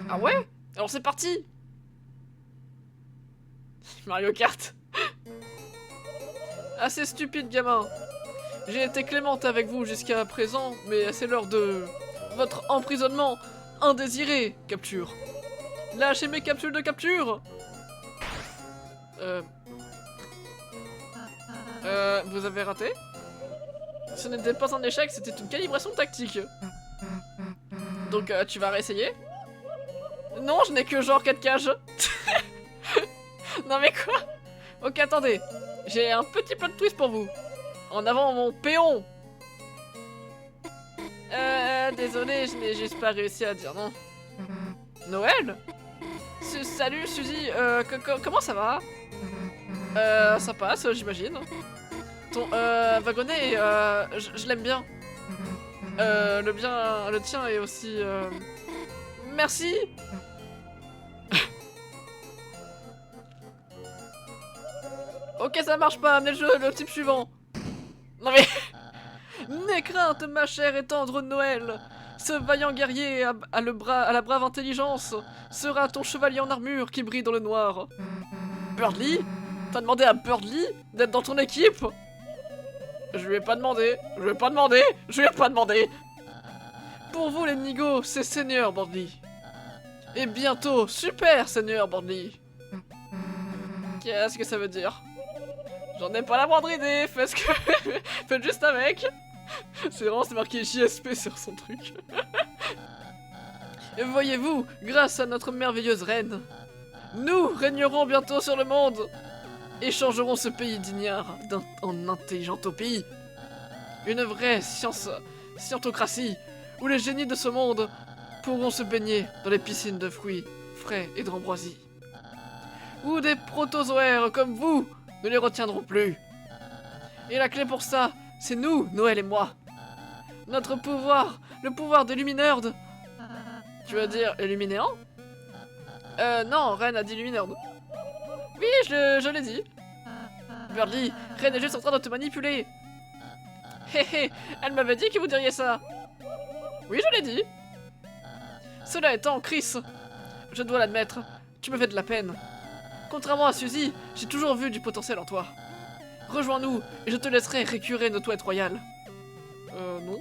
Ah ouais? Alors c'est parti! Mario Kart. Assez stupide, gamin. J'ai été clémente avec vous jusqu'à présent, mais c'est l'heure de... votre emprisonnement indésiré, capture. Lâchez mes capsules de capture. Vous avez raté? Ce n'était pas un échec, c'était une calibration tactique. Donc tu vas réessayer? Non, je n'ai que genre 4 cages. Non mais quoi? Ok, attendez. J'ai un petit plot twist pour vous. En avant mon péon. Désolé, je n'ai juste pas réussi à dire non. Noël? Salut Suzy, comment ça va? Ça passe, j'imagine. Ton wagonnet, je l'aime bien. Le tien est aussi... Merci. Ok, ça marche pas, amenez le type suivant. Non mais... N'aie crainte, ma chère et tendre Noël. Ce vaillant guerrier à la brave intelligence sera ton chevalier en armure qui brille dans le noir. Birdly? T'as demandé à Birdly d'être dans ton équipe? Je lui ai pas demandé, je lui ai pas demandé, je lui ai pas demandé. Pour vous les nigauds, c'est Seigneur Birdly. Et bientôt, super Seigneur Birdly. Qu'est-ce que ça veut dire? J'en ai pas la moindre idée, faites ce que... faites juste avec. C'est vraiment, c'est marqué JSP sur son truc. Et voyez-vous, grâce à notre merveilleuse reine, nous régnerons bientôt sur le monde et changerons ce pays d'ignare en intelligent pays. Une vraie scientocratie, où les génies de ce monde pourront se baigner dans les piscines de fruits frais et d'ambroisie. Où des protozoaires comme vous ne les retiendront plus. Et la clé pour ça, c'est nous, Noël et moi. Notre pouvoir, le pouvoir des Luminerd. Tu vas dire les Luminéants? Non, Ren a dit Luminerd. Oui, je l'ai dit. Birdie, Ren est juste en train de te manipuler. Hé hé, elle m'avait dit que vous diriez ça. Oui, je l'ai dit. Cela étant, Chris, je dois l'admettre, tu me fais de la peine. Contrairement à Suzy, j'ai toujours vu du potentiel en toi. Rejoins-nous et je te laisserai récurer nos toilettes royales. Non.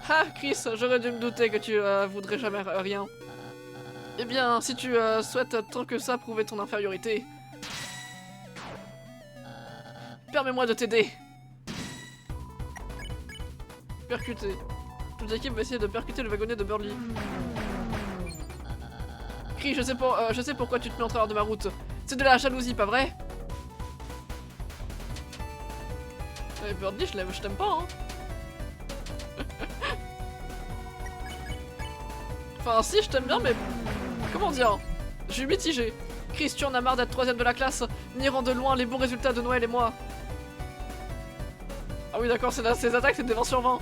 Ah, Chris, j'aurais dû me douter que tu voudrais jamais rien. Eh bien, si tu souhaites tant que ça prouver ton infériorité, permets-moi de t'aider. Percuter. Toute l'équipe va essayer de percuter le wagonnet de Burly. Chris, je sais pourquoi tu te mets en travers de ma route. C'est de la jalousie, pas vrai? Eh, Birdie, je t'aime pas, hein. Enfin, si, je t'aime bien, mais... Comment dire? Je suis mitigé. Chris, tu en as marre d'être 3ème de la classe, n'irant de loin les bons résultats de Noël et moi. Ah oui, d'accord, ces attaques, c'est des 20 sur 20.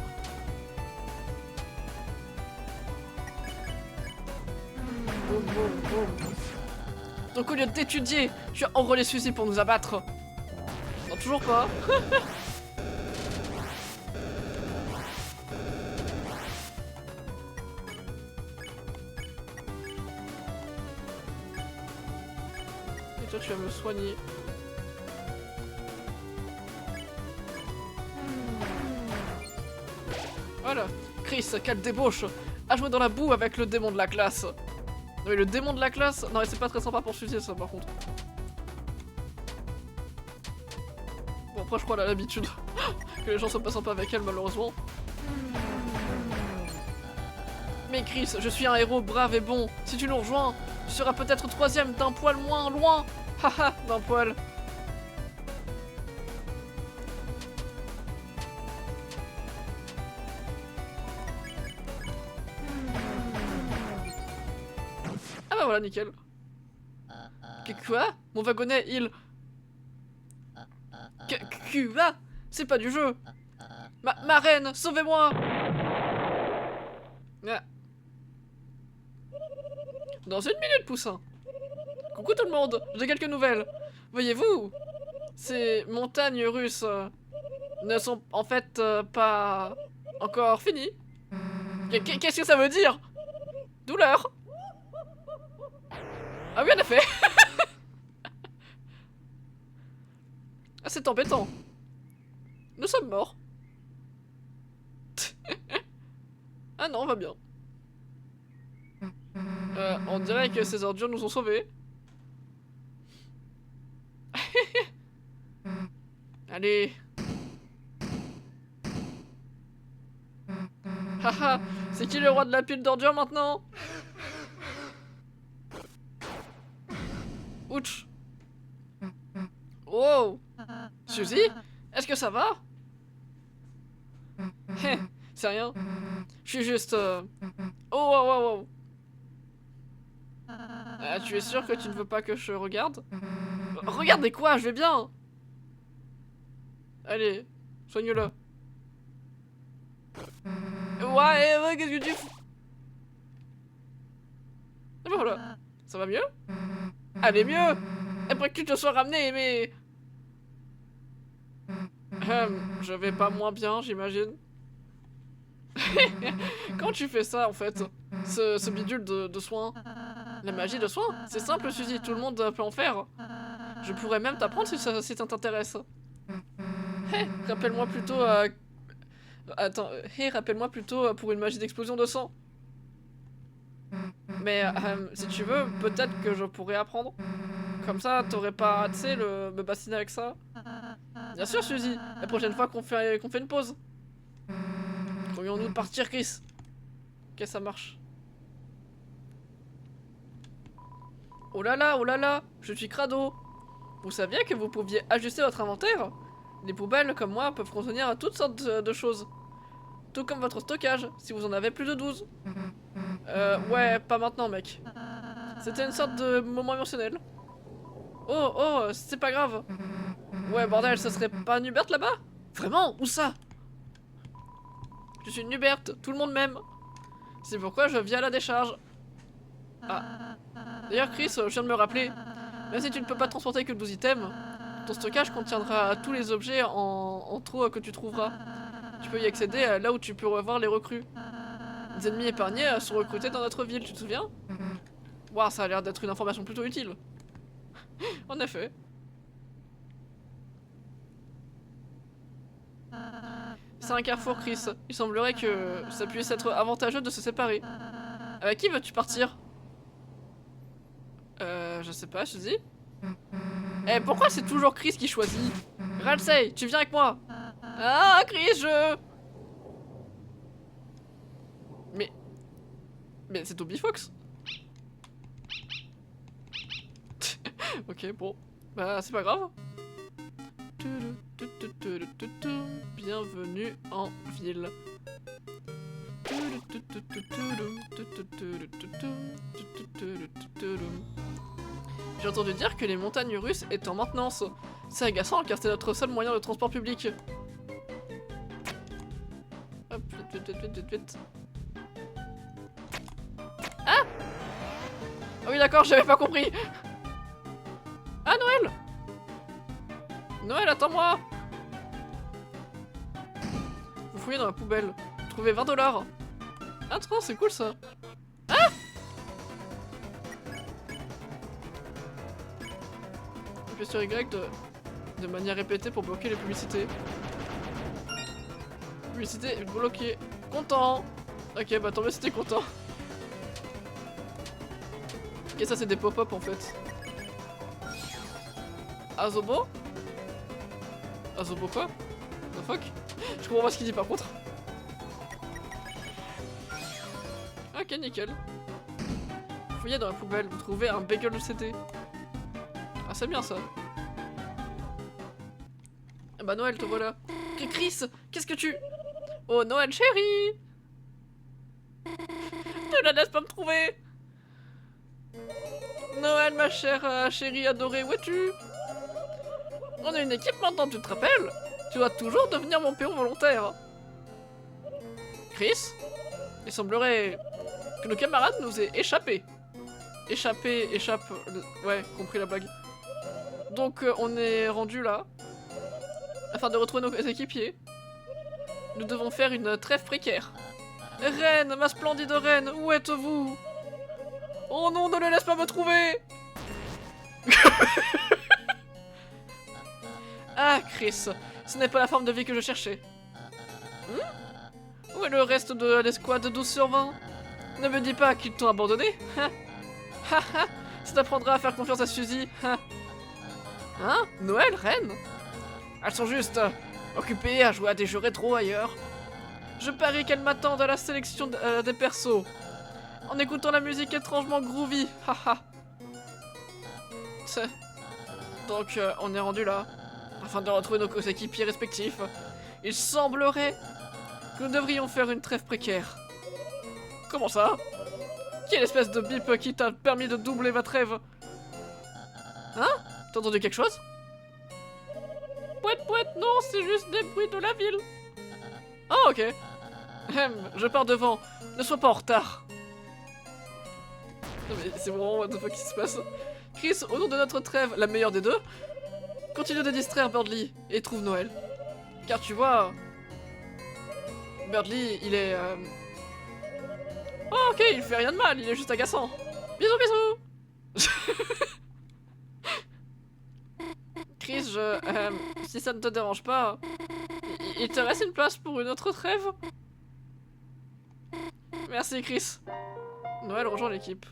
Boum, boum, boum. Donc au lieu d'étudier, tu as enrôlé Suzy pour nous abattre. Non, toujours pas. Et toi, tu vas me soigner. Voilà. Chris, quelle débauche. A joué dans la boue avec le démon de la classe. Non mais le démon de la classe... Non mais c'est pas très sympa pour Suzy ça par contre. Bon après je crois qu'elle a l'habitude que les gens soient pas sympas avec elle malheureusement. Mais Chris, je suis un héros brave et bon. Si tu nous rejoins, tu seras peut-être 3ème d'un poil moins loin. Haha, d'un poil. Ah bah voilà, nickel. Quoi? Mon wagonnet, il... Quoi? C'est pas du jeu. Ma reine, sauvez-moi! Ah. Dans 1 minute, poussin. Coucou tout le monde, j'ai quelques nouvelles. Voyez-vous, ces montagnes russes ne sont en fait pas encore finies. Qu'est-ce que ça veut dire? Douleur. Ah oui, en effet. Ah, c'est embêtant. Nous sommes morts. Ah non, on va bien. On dirait que ces ordures nous ont sauvés. Allez. Haha, c'est qui le roi de la pile d'ordures maintenant? Ouch. Wow. Suzy, est-ce que ça va? Hé, c'est rien. Je suis juste... Oh, wow, wow, wow. Tu es sûr que tu ne veux pas que je regarde? Regardez quoi, je vais bien. Allez, soigne-le. Ouais, qu'est-ce que tu fais? Et ben voilà, ça va mieux? Allez mieux. Après que tu te sois ramené, mais... je vais pas moins bien, j'imagine. Quand tu fais ça, en fait, ce bidule de soins, la magie de soins, c'est simple, Suzy, tout le monde peut en faire. Je pourrais même t'apprendre si ça t'intéresse. Hé, rappelle-moi plutôt... Attends, rappelle-moi plutôt pour une magie d'explosion de sang. Mais si tu veux, peut-être que je pourrais apprendre. Comme ça, t'aurais pas, tu sais, me bassiner avec ça. Bien sûr, Suzy, la prochaine fois qu'on fait une pause. Pourrions-nous partir, Chris? Ok, ça marche. Oh là là, je suis crado. Vous saviez que vous pouviez ajuster votre inventaire? Les poubelles, comme moi, peuvent contenir toutes sortes de choses. Tout comme votre stockage, si vous en avez plus de 12. Ouais, pas maintenant, mec. C'était une sorte de moment émotionnel. Oh, c'est pas grave. Ouais, bordel, ça serait pas Nubert là-bas? Vraiment? Où ça? Je suis Nubert, tout le monde m'aime. C'est pourquoi je viens à la décharge. Ah. D'ailleurs, Chris, je viens de me rappeler. Même si tu ne peux pas transporter que 12 items, ton stockage contiendra tous les objets en trou que tu trouveras. Tu peux y accéder là où tu peux revoir les recrues. Les ennemis épargnés sont recrutés dans notre ville, tu te souviens? Waouh, ça a l'air d'être une information plutôt utile. En effet. C'est un carrefour, Chris. Il semblerait que ça puisse être avantageux de se séparer. Avec qui veux-tu partir? Je sais pas, je te dis. Eh, pourquoi c'est toujours Chris qui choisit? Ralsei, tu viens avec moi. Ah, Chris, je... Mais c'est Toby Fox. Ok, bon. Bah, c'est pas grave. Bienvenue en ville. J'ai entendu dire que les montagnes russes étaient en maintenance. C'est agaçant car c'est notre seul moyen de transport public. Hop, vite. Ah! Ah oui d'accord, j'avais pas compris. Ah Noël! Noël, attends-moi! Vous fouillez dans la poubelle. Vous trouvez 20 $. Ah trop, c'est cool ça. Ah! Appuyez sur Y de manière répétée pour bloquer les publicités. Publicité bloquée. Content! Ok, bah tant mieux si t'es content. Ok, ça c'est des pop-up en fait. Azobo? Azobo quoi? The fuck? Je comprends pas ce qu'il dit par contre. Ok, nickel. Fouillez dans la poubelle, vous trouvez un bagel de CT. Ah, c'est bien ça. Ah bah Noël, te voilà. Chris, qu'est-ce que tu... Oh Noël chérie! Ne la laisse pas me trouver! Noël ma chère chérie adorée, où es-tu? On est une équipe maintenant, tu te rappelles? Tu dois toujours devenir mon péon volontaire. Chris? Il semblerait que nos camarades nous aient échappé. Échappe... Ouais, compris la blague. Donc on est rendu là. Afin de retrouver nos équipiers. Nous devons faire une trêve précaire. Reine, ma splendide reine, où êtes-vous? Oh non, ne le laisse pas me trouver. Ah, Chris, ce n'est pas la forme de vie que je cherchais. Où est le reste de l'escouade 12 sur 20? Ne me dis pas qu'ils t'ont abandonné. Ça t'apprendra à faire confiance à Suzy. Hein? Noël, reine? Elles sont juste occupées à jouer à des jeux rétro ailleurs. Je parie qu'elles m'attendent à la sélection des persos. En écoutant la musique étrangement groovy. Donc on est rendu là. Afin de retrouver nos équipiers respectifs. Il semblerait que nous devrions faire une trêve précaire. Comment ça? Quelle espèce de bip qui t'a permis de doubler ma trêve? Hein? T'as entendu quelque chose? Pouette, non, c'est juste des bruits de la ville. Ah, ok. Je pars devant. Ne sois pas en retard. Non mais c'est vraiment what the fuck qui se passe. Chris, au nom de notre trêve, la meilleure des deux, continue de distraire Birdly et trouve Noël. Car tu vois... Birdly, il est... Oh ok, il fait rien de mal, il est juste agaçant. Bisous. Chris, si ça ne te dérange pas, il te reste une place pour une autre trêve? Merci Chris. Noël rejoint l'équipe.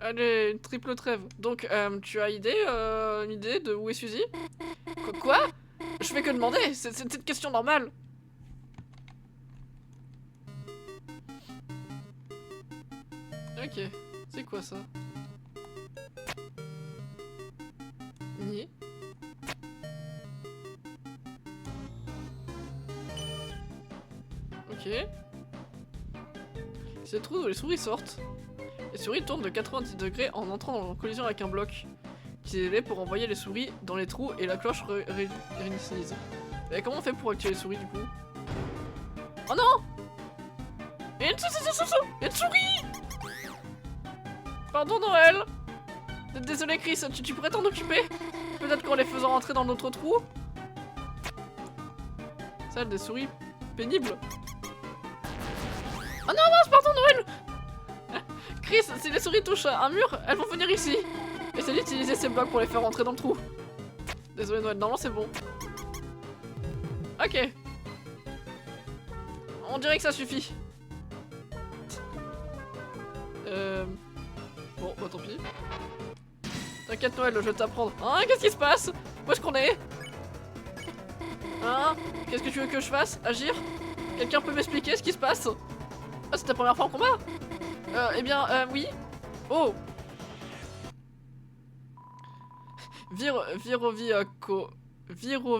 Allez, une triple trêve. Donc, tu as une idée de où est Suzy? Quoi? Je fais que demander, c'est une question normale. Ok, c'est quoi ça? Ni. Ok. C'est le trou où les souris sortent. Les souris tournent de 90 degrés en entrant en collision avec un bloc. Utilisez-les pour envoyer les souris dans les trous et la cloche réinitialise. Et comment on fait pour activer les souris du coup? Oh non! Il y a une souris! Pardon Noël! Désolé Chris, tu pourrais t'en occuper? Peut-être qu'en les faisant rentrer dans notre trou? Celle des souris pénibles. Oh non mince, pardon Noël! Chris, si les souris touchent un mur, elles vont venir ici. Essaye d'utiliser ces blocs pour les faire rentrer dans le trou. Désolé Noël, normalement c'est bon. Ok. On dirait que ça suffit. Bon, bah tant pis. T'inquiète Noël, je vais t'apprendre. Hein, qu'est-ce qui se passe? Où est-ce qu'on est? Hein? Qu'est-ce que tu veux que je fasse? Agir? Quelqu'un peut m'expliquer ce qui se passe? Ah, c'est ta première fois en combat? Eh bien, oui. Oh!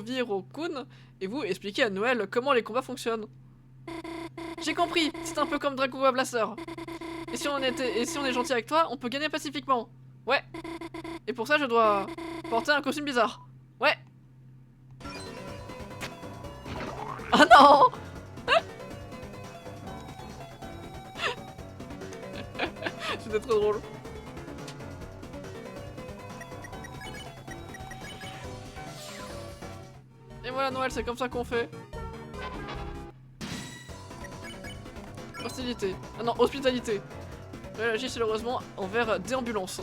Viro-Kun, et vous expliquez à Noël comment les combats fonctionnent. J'ai compris, c'est un peu comme Dracula Blaster. Et si on est gentil avec toi, on peut gagner pacifiquement. Ouais. Et pour ça, je dois porter un costume bizarre. Ouais. Ah non! C'était trop drôle. Et voilà Noël, c'est comme ça qu'on fait. Hostilité. Ah non, hospitalité. Noël agit malheureusement envers des ambulances.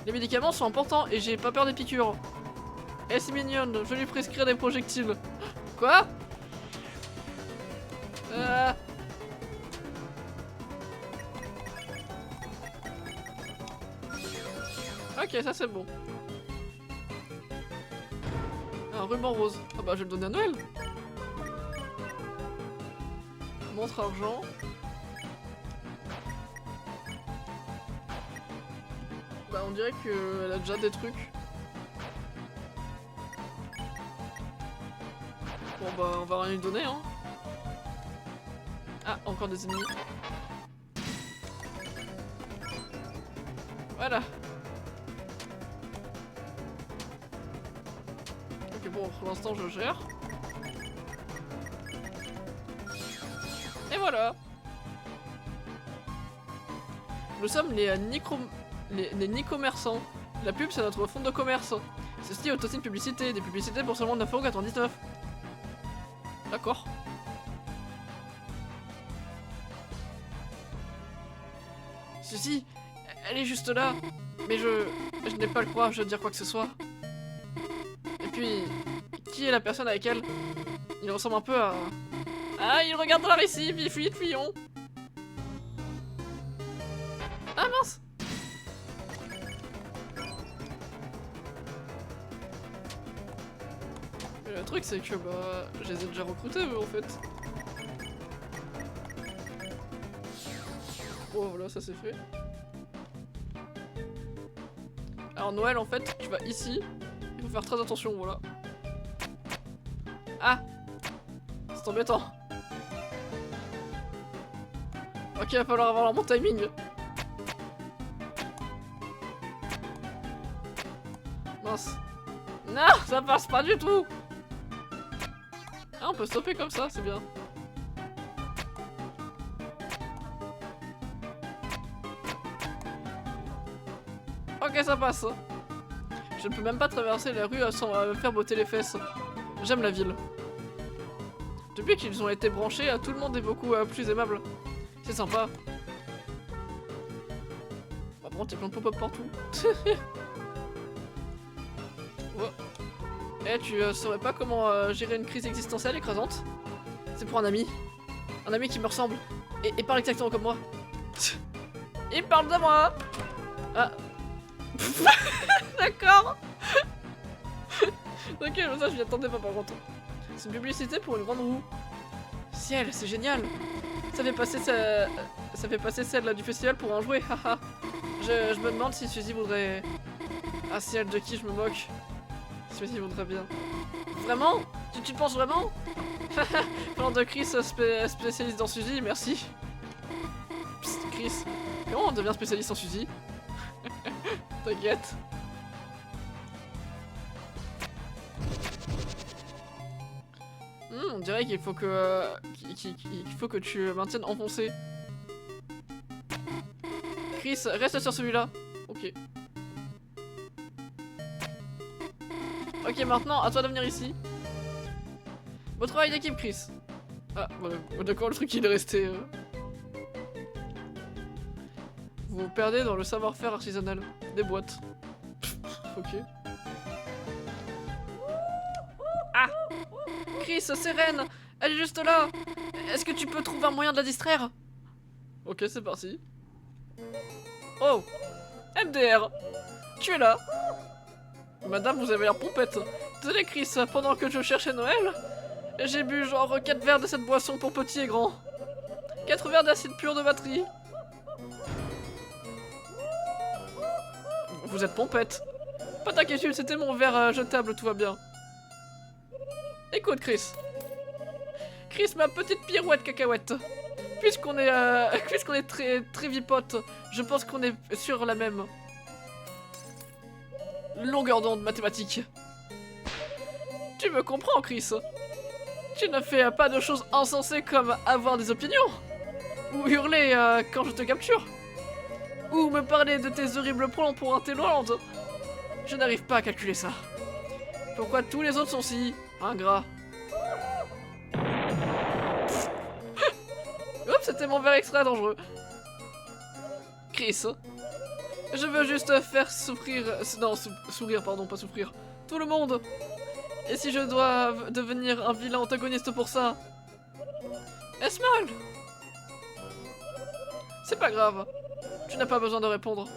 Les médicaments sont importants et j'ai pas peur des piqûres. Eh c'est mignonne, je vais lui prescrire des projectiles. Quoi? Ok, ça c'est bon. Un ruban rose. Ah bah je vais le donner à Noël. Montre argent. Bah on dirait qu'elle a déjà des trucs. Bon bah on va rien lui donner hein. Ah, encore des ennemis. Voilà. Ok bon, pour l'instant je gère. Et voilà. Nous sommes les Nicommerçants. La pub c'est notre fonds de commerce. Ceci est aussi une publicité, des publicités pour seulement 9,99 €. D'accord. Ceci, elle est juste là. Mais je n'ai pas le courage de dire quoi que ce soit. Et puis, qui est la personne avec elle? Il ressemble un peu à... Ah, il regarde par ici, fuyons. Ah mince. Mais le truc c'est que bah je les ai déjà recrutés eux en fait. Bon voilà, ça c'est fait. Alors Noël en fait, tu vas ici, il faut faire très attention, voilà. Ah, c'est embêtant. Ok, il va falloir avoir un bon timing. Mince. Non, ça passe pas du tout. Ah, on peut stopper comme ça, c'est bien. Ok, ça passe. Je ne peux même pas traverser la rue sans me faire botter les fesses. J'aime la ville. Depuis qu'ils ont été branchés, tout le monde est beaucoup plus aimable. C'est sympa. Bah, bon, t'as plein de pop-up partout. Oh. Eh, tu saurais pas comment gérer une crise existentielle écrasante? C'est pour un ami. Un ami qui me ressemble. Et parle exactement comme moi. Il parle de moi. Ah. D'accord. Ok, ça je m'y attendais pas par contre. C'est une publicité pour une grande roue. Ciel, c'est génial. Ça fait passer celle là du festival pour un jouet, haha. Je me demande si celui-ci voudrait... Ah ciel, de qui je me moque? Celui-ci voudrait bien. Vraiment? Tu penses vraiment? Parlant de Chris, spécialiste dans Suzy, merci. Psst, Chris, comment on devient spécialiste en Suzy? T'inquiète. On dirait qu'il faut que qu'il faut que tu maintiennes enfoncé. Chris, reste sur celui-là. Ok. Ok, maintenant, à toi de venir ici. Beau travail d'équipe, Chris. Ah, voilà. D'accord, le truc il est resté. Vous perdez dans le savoir-faire artisanal. Des boîtes. Ok. Ah! Chris, c'est Ren! Elle est juste là! Est-ce que tu peux trouver un moyen de la distraire? Ok, c'est parti. Oh! MDR! Tu es là! Madame, vous avez l'air pompette. Désolé, Chris, pendant que je cherchais Noël, j'ai bu genre 4 verres de cette boisson pour petits et grands. 4 verres d'acide pur de batterie. Vous êtes pompette. Pas d'inquiétude, c'était mon verre jetable, tout va bien. Écoute, Chris. Chris, ma petite pirouette cacahuète. Puisqu'on est très vipote, je pense qu'on est sur la même longueur d'onde mathématique. Tu me comprends, Chris? Tu ne fais pas de choses insensées comme avoir des opinions, ou hurler quand je te capture, ou me parler de tes horribles plans pour un Téloland. Je n'arrive pas à calculer ça. Pourquoi tous les autres sont si ingrats? Oups, c'était mon verre extra dangereux. Chris, je veux juste faire souffrir... Non, sourire, pardon, pas souffrir. Tout le monde. Et si je dois devenir un vilain antagoniste pour ça? Est-ce mal? C'est pas grave. Tu n'as pas besoin de répondre.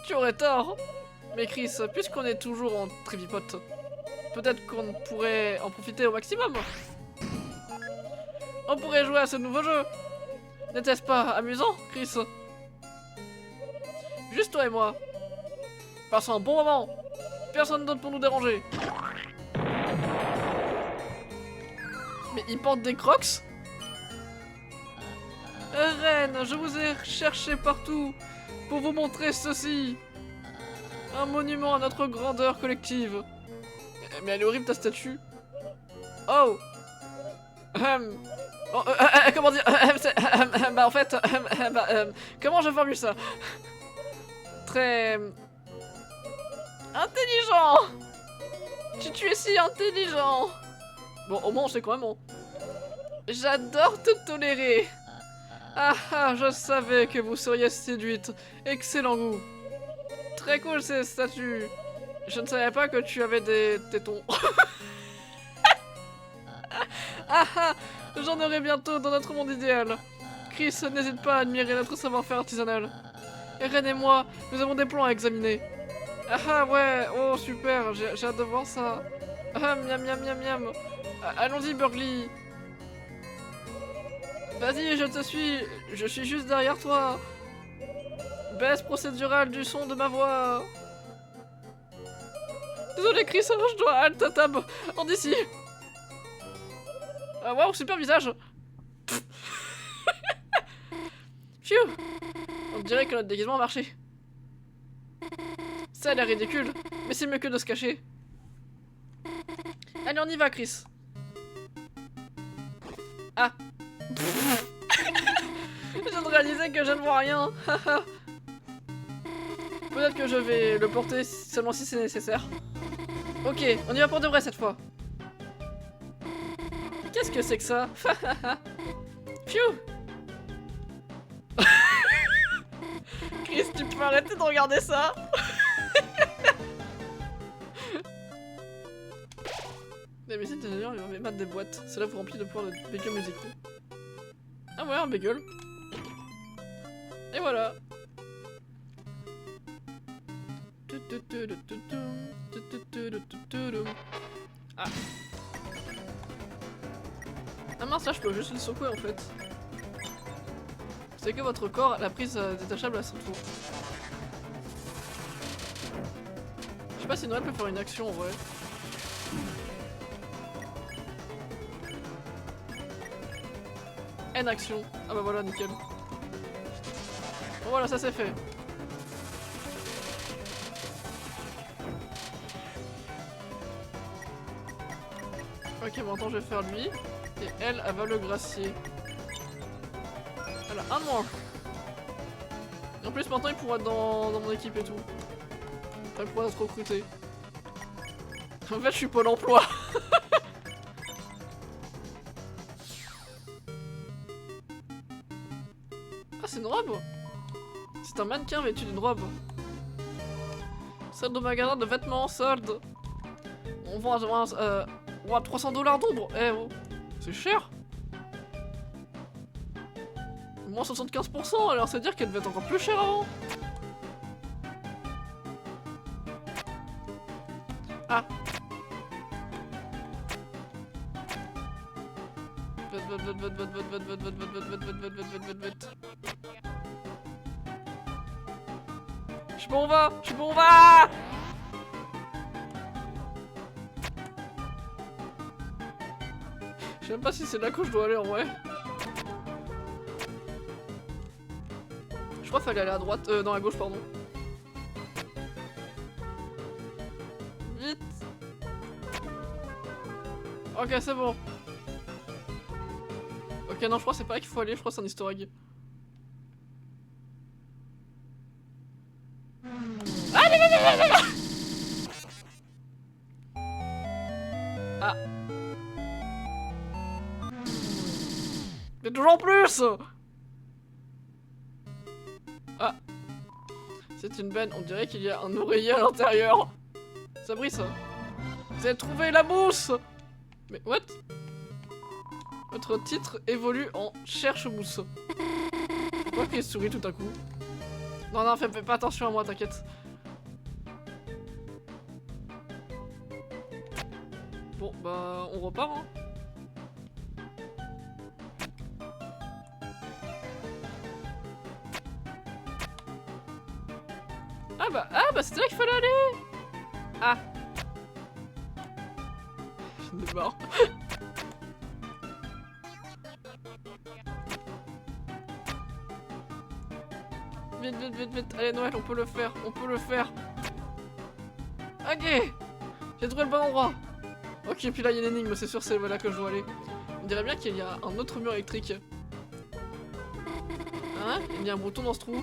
Tu aurais tort. Mais Chris, puisqu'on est toujours en trivipote, peut-être qu'on pourrait en profiter au maximum. On pourrait jouer à ce nouveau jeu. N'était-ce pas amusant, Chris? Juste toi et moi. Passons un bon moment. Personne d'autre pour nous déranger. Mais il porte des crocs? Reine, je vous ai cherché partout pour vous montrer ceci. Un monument à notre grandeur collective. Mais elle est horrible ta statue. Oh. Oh, comment dire? Bah en fait, comment je formule ça? Très... intelligent. Tu es si intelligent. Bon, au moins on sait quand même. J'adore te tolérer. Ah ah, je savais que vous seriez séduite. Excellent goût. Très cool ces statues. Je ne savais pas que tu avais des tétons. Ah ah, j'en aurai bientôt dans notre monde idéal. Chris, n'hésite pas à admirer notre savoir-faire artisanal. Ren et moi, nous avons des plans à examiner. Ah ah ouais, oh super, j'ai hâte de voir ça. Ah miam miam miam miam. Allons-y Burgly. Vas-y, je te suis, je suis juste derrière toi. Baisse procédurale du son de ma voix. Désolé Chris, je dois alt tab en d'ici. Ah waouh, super visage. Phew. On dirait que notre déguisement a marché. Ça a l'air ridicule, mais c'est mieux que de se cacher. Allez, on y va, Chris. Ah. Je viens de réaliser que je ne vois rien. Peut-être que je vais le porter seulement si c'est nécessaire. Ok, on y va pour de vrai cette fois. Qu'est-ce que c'est que ça? Phew. Chris, tu peux arrêter de regarder ça? La musique des ailleurs, il va mettre des boîtes. C'est là vous remplir de pouvoirs de bagels musicaux. Ah ouais, un bagel. Et voilà. Ah. Ah mince, là je peux juste le secouer en fait. C'est que votre corps a la prise détachable à son tour. Je sais pas si Noël peut faire une action en vrai. N action. Ah bah voilà, nickel. Bon voilà, ça c'est fait. Ok, bon attends, je vais faire lui. Et elle va le gracier. Elle a un de moins. Et en plus maintenant il pourra être dans mon équipe et tout. Enfin, il pourra être recruté. En fait je suis Pôle emploi. Ah c'est une robe. C'est un mannequin vêtu d'une robe. Solde de magasin de vêtements en solde. On vend à 300 $ d'ombre. Eh oh, c'est cher. Moins 75%, alors c'est dire qu'elle devait être encore plus chère avant. Ah. Je sais pas où on va. Je sais pas où on va. Je sais même pas si c'est là que je dois aller en vrai. Je crois qu'il fallait aller à droite, non à gauche pardon. Vite. Ok c'est bon. Ok non je crois que c'est pas là qu'il faut aller, je crois que c'est un easter egg. Ah. Mais toujours plus. Ah. C'est une benne, on dirait qu'il y a un oreiller à l'intérieur. Ça brille ça. Vous avez trouvé la mousse. Mais what? Votre titre évolue en cherche mousse. Pourquoi qu'il sourit tout à coup? Non non fais pas attention à moi, t'inquiète. Bon bah on repart hein. Ah bah c'était là qu'il fallait aller. Ah. J'en ai marre. Vite, vite, vite, vite. Allez Noël, on peut le faire, on peut le faire. Ok. J'ai trouvé le bon endroit. Ok, puis là il y a une énigme, c'est sûr c'est là que je dois aller. On dirait bien qu'il y a un autre mur électrique. Hein? Il y a un bouton dans ce trou.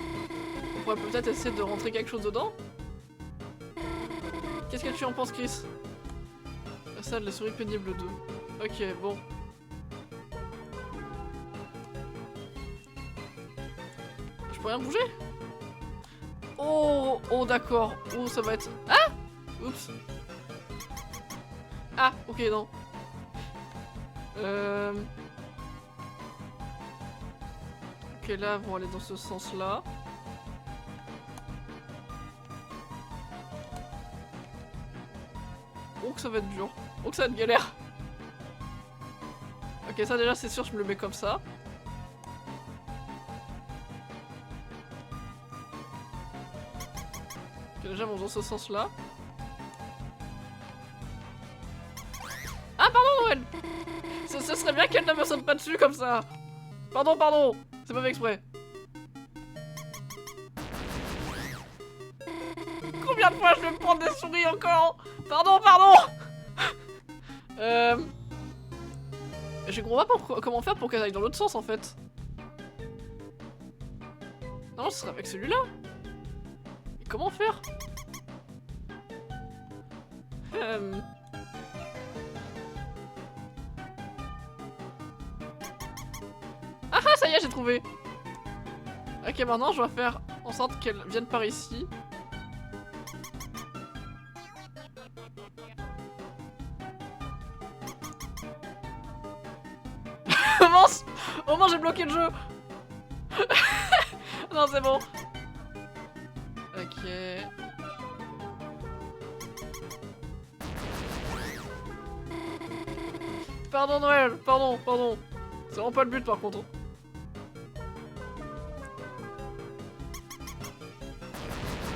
On pourrait peut-être essayer de rentrer quelque chose dedans. Qu'est-ce que tu en penses, Chris? La salle de la souris pénible 2. Ok, bon. Je peux rien bouger? Oh, oh d'accord. Oh, ça va être... Ah! Oups. Ah, ok, non. Ok, là, on va aller dans ce sens-là. Oh que ça va être dur. Oh que ça va être galère. Ok ça déjà c'est sûr je me le mets comme ça. Ok déjà on va dans ce sens là. Ah pardon Noël. Ce serait bien qu'elle ne me saute pas dessus comme ça. Pardon pardon. C'est pas fait exprès. Combien de fois je vais me prendre des souris encore? Pardon, pardon. Je comprends pas comment faire pour qu'elle aille dans l'autre sens en fait. Non, ce serait avec celui-là. Mais comment faire? Ah ah, ça y est, j'ai trouvé. Ok, maintenant je dois faire en sorte qu'elle vienne par ici. Au moins j'ai bloqué le jeu. Non c'est bon. Ok. Pardon Noël, pardon, pardon. C'est vraiment pas le but par contre.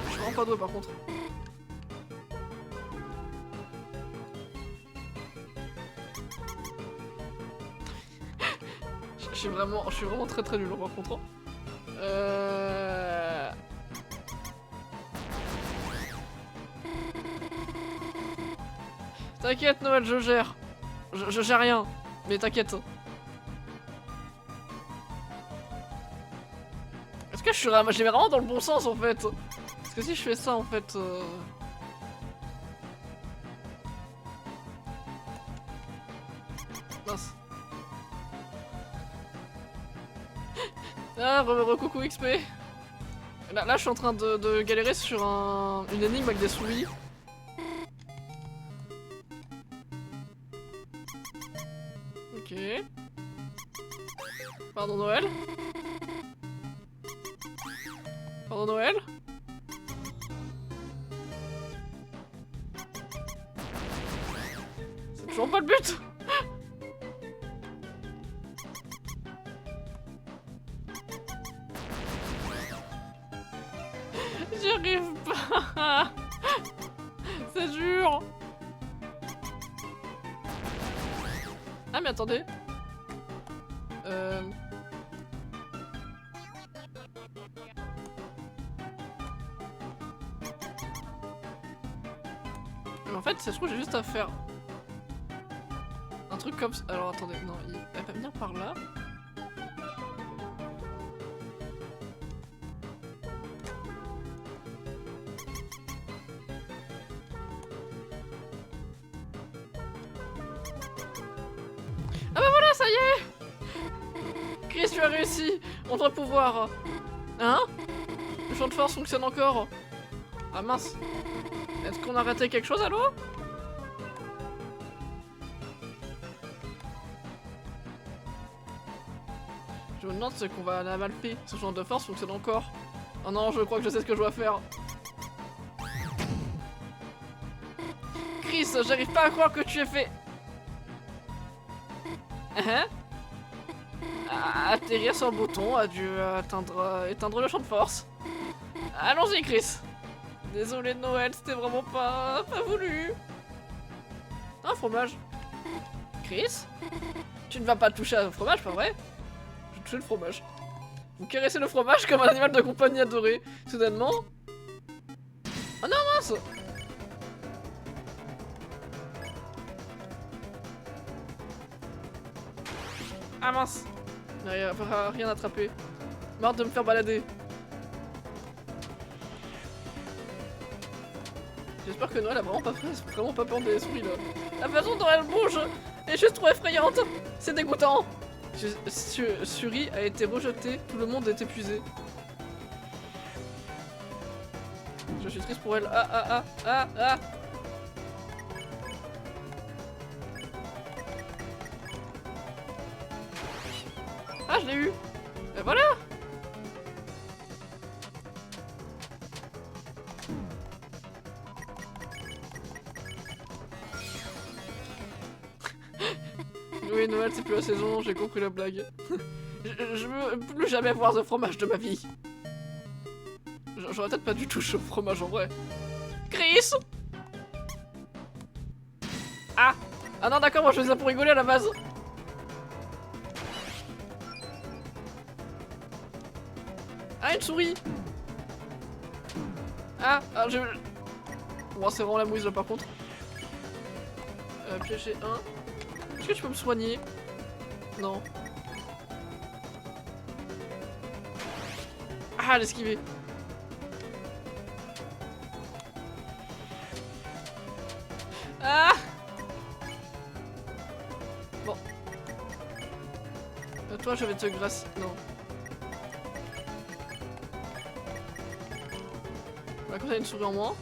Je suis vraiment pas doué par contre. Je suis vraiment très nul par contre. T'inquiète Noël, je gère. Je gère rien, mais t'inquiète. Est-ce que je vais vraiment dans le bon sens en fait? Parce que si je fais ça en fait... Mince. Ah, coucou XP. Là, je suis en train de galérer sur une énigme avec des souris. Ok. Pardon Noël. Pardon Noël. C'est toujours pas le but. J'y arrive pas. C'est dur. Ah mais attendez. Mais en fait, ça se trouve, j'ai juste à faire un truc comme ça. Alors attendez, non, elle va venir par là. Ah bah voilà, ça y est! Chris, tu as réussi! On doit pouvoir... Hein? Le champ de force fonctionne encore. Ah mince. Est-ce qu'on a raté quelque chose, allô? Je me demande ce qu'on va la mal fait. Ce champ de force fonctionne encore. Oh non, je crois que je sais ce que je dois faire. Chris, j'arrive pas à croire que tu aies fait... Atterrir sur le bouton a dû éteindre le champ de force. Allons-y, Chris. Désolé de Noël, c'était vraiment pas voulu. Un fromage. Chris? Tu ne vas pas toucher au fromage, pas vrai? Je vais toucher le fromage. Vous caressez le fromage comme un animal de compagnie adoré. Soudainement... Oh non, mince! Ah mince! Rien attrapé. Marre de me faire balader. J'espère que Noël a vraiment pas peur des souris là. La façon dont elle bouge est juste trop effrayante. C'est dégoûtant. Suri a été rejetée, tout le monde est épuisé. Je suis triste pour elle. Ah. Ah, je l'ai eu. Et voilà. Oui, Noël, c'est plus la saison, j'ai compris la blague. je veux plus jamais voir de fromage de ma vie. J'aurais peut-être pas dû toucher au fromage en vrai. Chris! Ah! Ah non, d'accord, moi je faisais ça pour rigoler à la base. Ah, une souris! Ah, je... Bon, c'est vraiment la mouise là par contre. Piéger 1. Est-ce que tu peux me soigner? Non. Ah, l'esquiver. Ah! Bon. Toi, je vais te grâce. Non. Bah, quand t'as une souris en moins.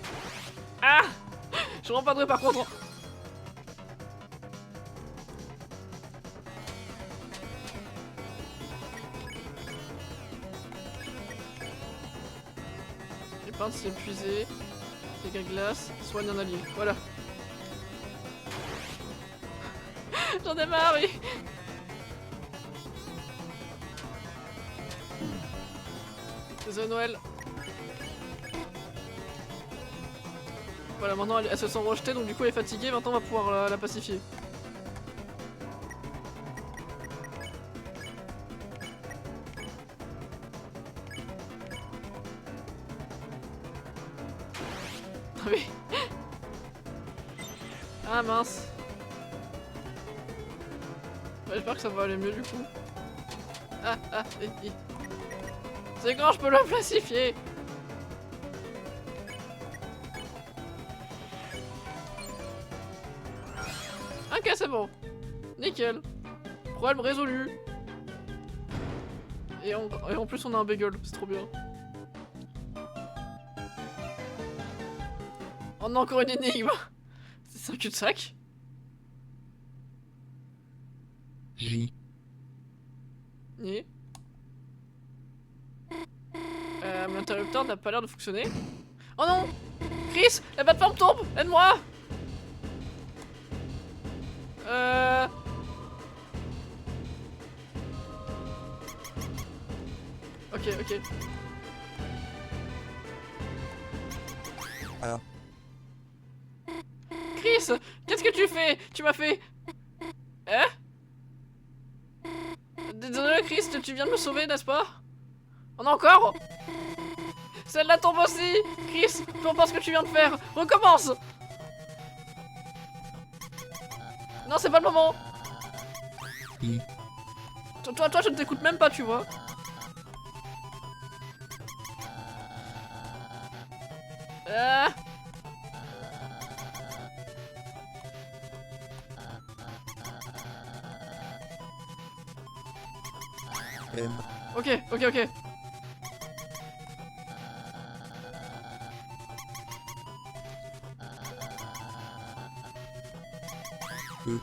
Ah! Je rends pas de par contre. Les peintres s'est épuisé. Dégâts glace. Soigne un allié. Voilà. J'en ai marre, oui. Désolé Noël. Voilà, maintenant elle se sent rejetée, donc du coup elle est fatiguée, maintenant on va pouvoir la pacifier. Oui. Ah mince. Ouais, j'espère que ça va aller mieux du coup. Ah, c'est quand je peux le placifier. Ok, c'est bon. Nickel. Problème résolu. Et en plus on a un bagel, c'est trop bien. On a encore une énigme. C'est un cul-de-sac. J. Et l'interrupteur n'a pas l'air de fonctionner. Oh non! Chris! La plateforme tombe! Aide-moi! Ok. Alors, Chris! Qu'est-ce que tu fais? Tu m'as fait... Hein? Désolé Chris, tu viens de me sauver, n'est-ce pas? On a encore? Celle-là tombe aussi! Chris, peu importe ce que tu viens de faire, recommence! Non, c'est pas le moment! I. Toi, je ne t'écoute même pas, tu vois. Ah. M. Ok. E.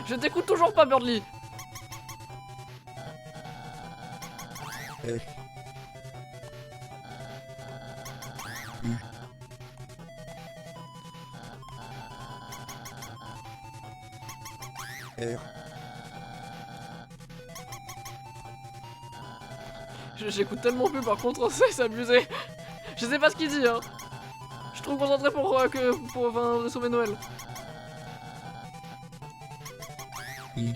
Je t'écoute toujours pas, Birdly. F. U. R. J'écoute tellement plus par contre, c'est abusé. Je sais pas ce qu'il dit, hein. Je suis trop concentré pour sauver Noël. I.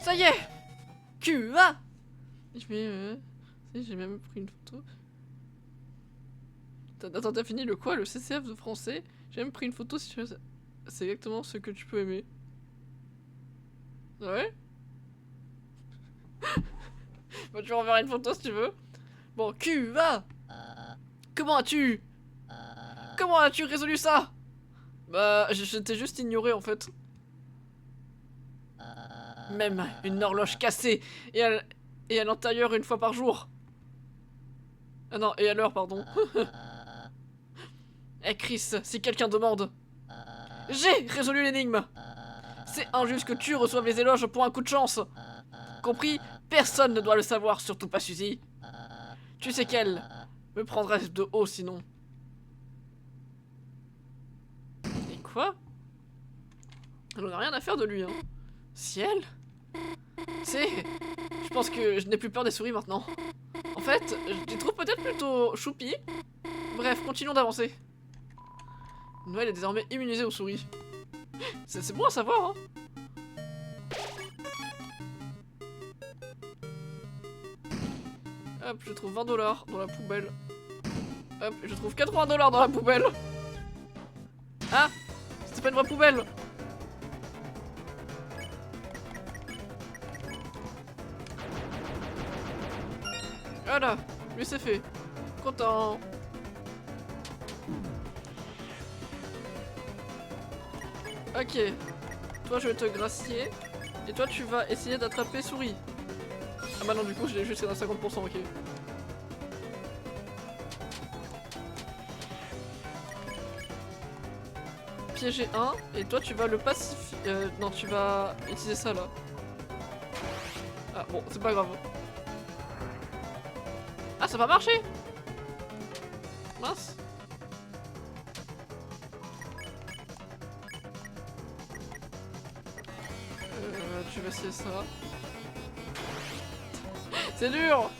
Ça y est. QA. J'ai même pris une photo. Attends, t'as fini le quoi? Le CCF de français? J'ai même pris une photo si tu veux. C'est exactement ce que tu peux aimer. Ouais? Bah, tu renverras une photo si tu veux. Bon, QA. Comment as-tu résolu ça? Bah, je t'ai juste ignoré en fait. Même une horloge cassée et à l'intérieur une fois par jour. Ah non, et à l'heure, pardon. Eh Chris, si quelqu'un demande. J'ai résolu l'énigme. C'est injuste que tu reçoives les éloges pour un coup de chance. Compris? Personne ne doit le savoir, surtout pas Suzy. Tu sais qu'elle me prendrait de haut sinon. Et quoi? Elle en a rien à faire de lui, hein. Ciel? C'est... Je pense que je n'ai plus peur des souris maintenant. En fait, je les trouve peut-être plutôt choupi. Bref, continuons d'avancer. Noël est désormais immunisé aux souris. C'est bon à savoir, hein. Hop, je trouve 20 $ dans la poubelle. Hop, je trouve 80 $ dans la poubelle. Ah, c'était pas une vraie poubelle. Voilà, lui c'est fait. Content. Ok. Toi je vais te gracier. Et toi tu vas essayer d'attraper souris. Ah bah non du coup je l'ai juste à 50%, ok. Piéger un, et toi tu vas le pacifier. Non, tu vas utiliser ça là. Ah bon, c'est pas grave. Ah, ça va marcher. Mince. Tu vas essayer ça. C'est dur.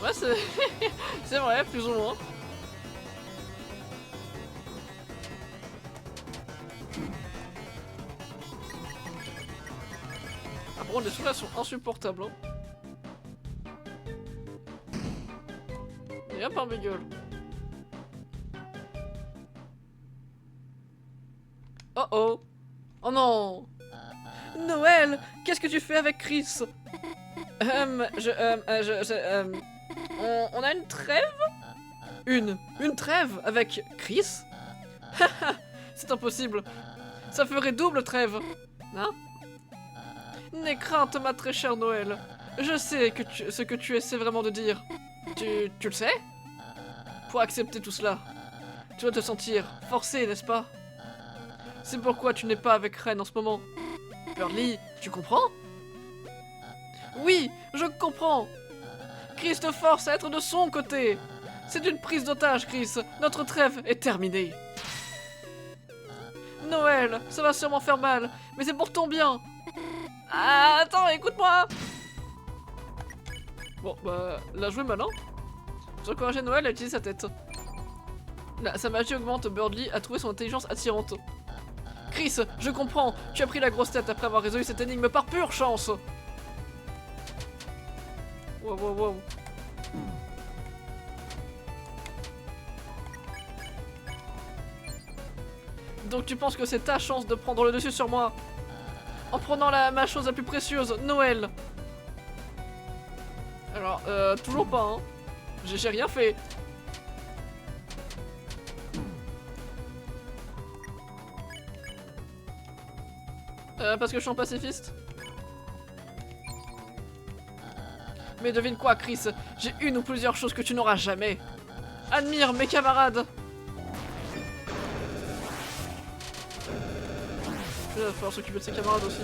Ouais, c'est... c'est vrai, plus ou moins. contre, les sous-là sont insupportables. Hein. Et hop, un bagel. Oh oh. Oh non. Noël, qu'est-ce que tu fais avec Chris? On a une trêve? Une trêve avec Chris? C'est impossible. Ça ferait double trêve. Hein? N'aie crainte, ma très chère Noël. Je sais que ce que tu essaies vraiment de dire. Tu le sais? Pour accepter tout cela, tu dois te sentir forcé, n'est-ce pas? C'est pourquoi tu n'es pas avec Ren en ce moment. Birdly, tu comprends? Oui, je comprends. Chris te force à être de son côté. C'est une prise d'otage, Chris. Notre trêve est terminée. Noël, ça va sûrement faire mal, mais c'est pour ton bien. Ah, attends, écoute-moi. Bon, bah, la jouer malin. Vous encouragez Noël à utiliser sa tête. Là, sa magie augmente, Birdly a trouvé son intelligence attirante. Chris, je comprends, tu as pris la grosse tête après avoir résolu cette énigme par pure chance. Wow, wow, wow. Donc tu penses que c'est ta chance de prendre le dessus sur moi? En prenant ma chose la plus précieuse, Noël. Alors, toujours pas, hein. J'ai rien fait. Parce que je suis un pacifiste. Mais devine quoi, Chris? J'ai une ou plusieurs choses que tu n'auras jamais. Admire mes camarades. Il va falloir s'occuper de ses camarades aussi.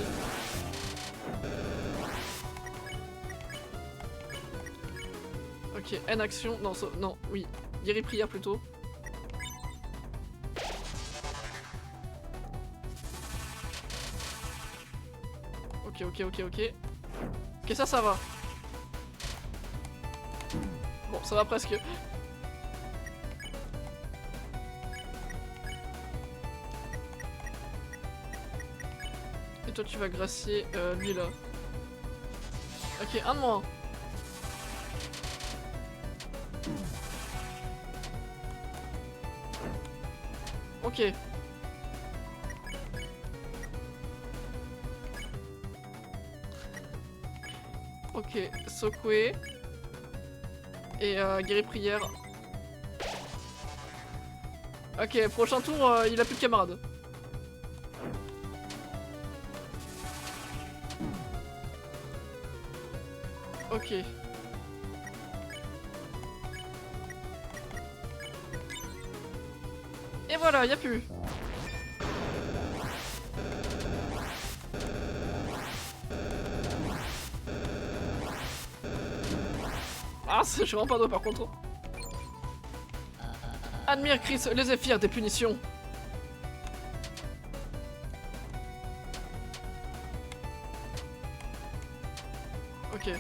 Ok, N action. Non, non, oui. Guéri prière plutôt. Ok. Ok, ça va. Bon, ça va presque. Et toi, tu vas gracier lui là. Ok, un de moins. Ok. Ok, secouer. Et guéri prière. Ok, prochain tour, il a plus de camarades. Ok. Et voilà, y a plus. Ah, je suis vraiment pas doué par contre. Admire Chris les zéphyrs des punitions. Ok.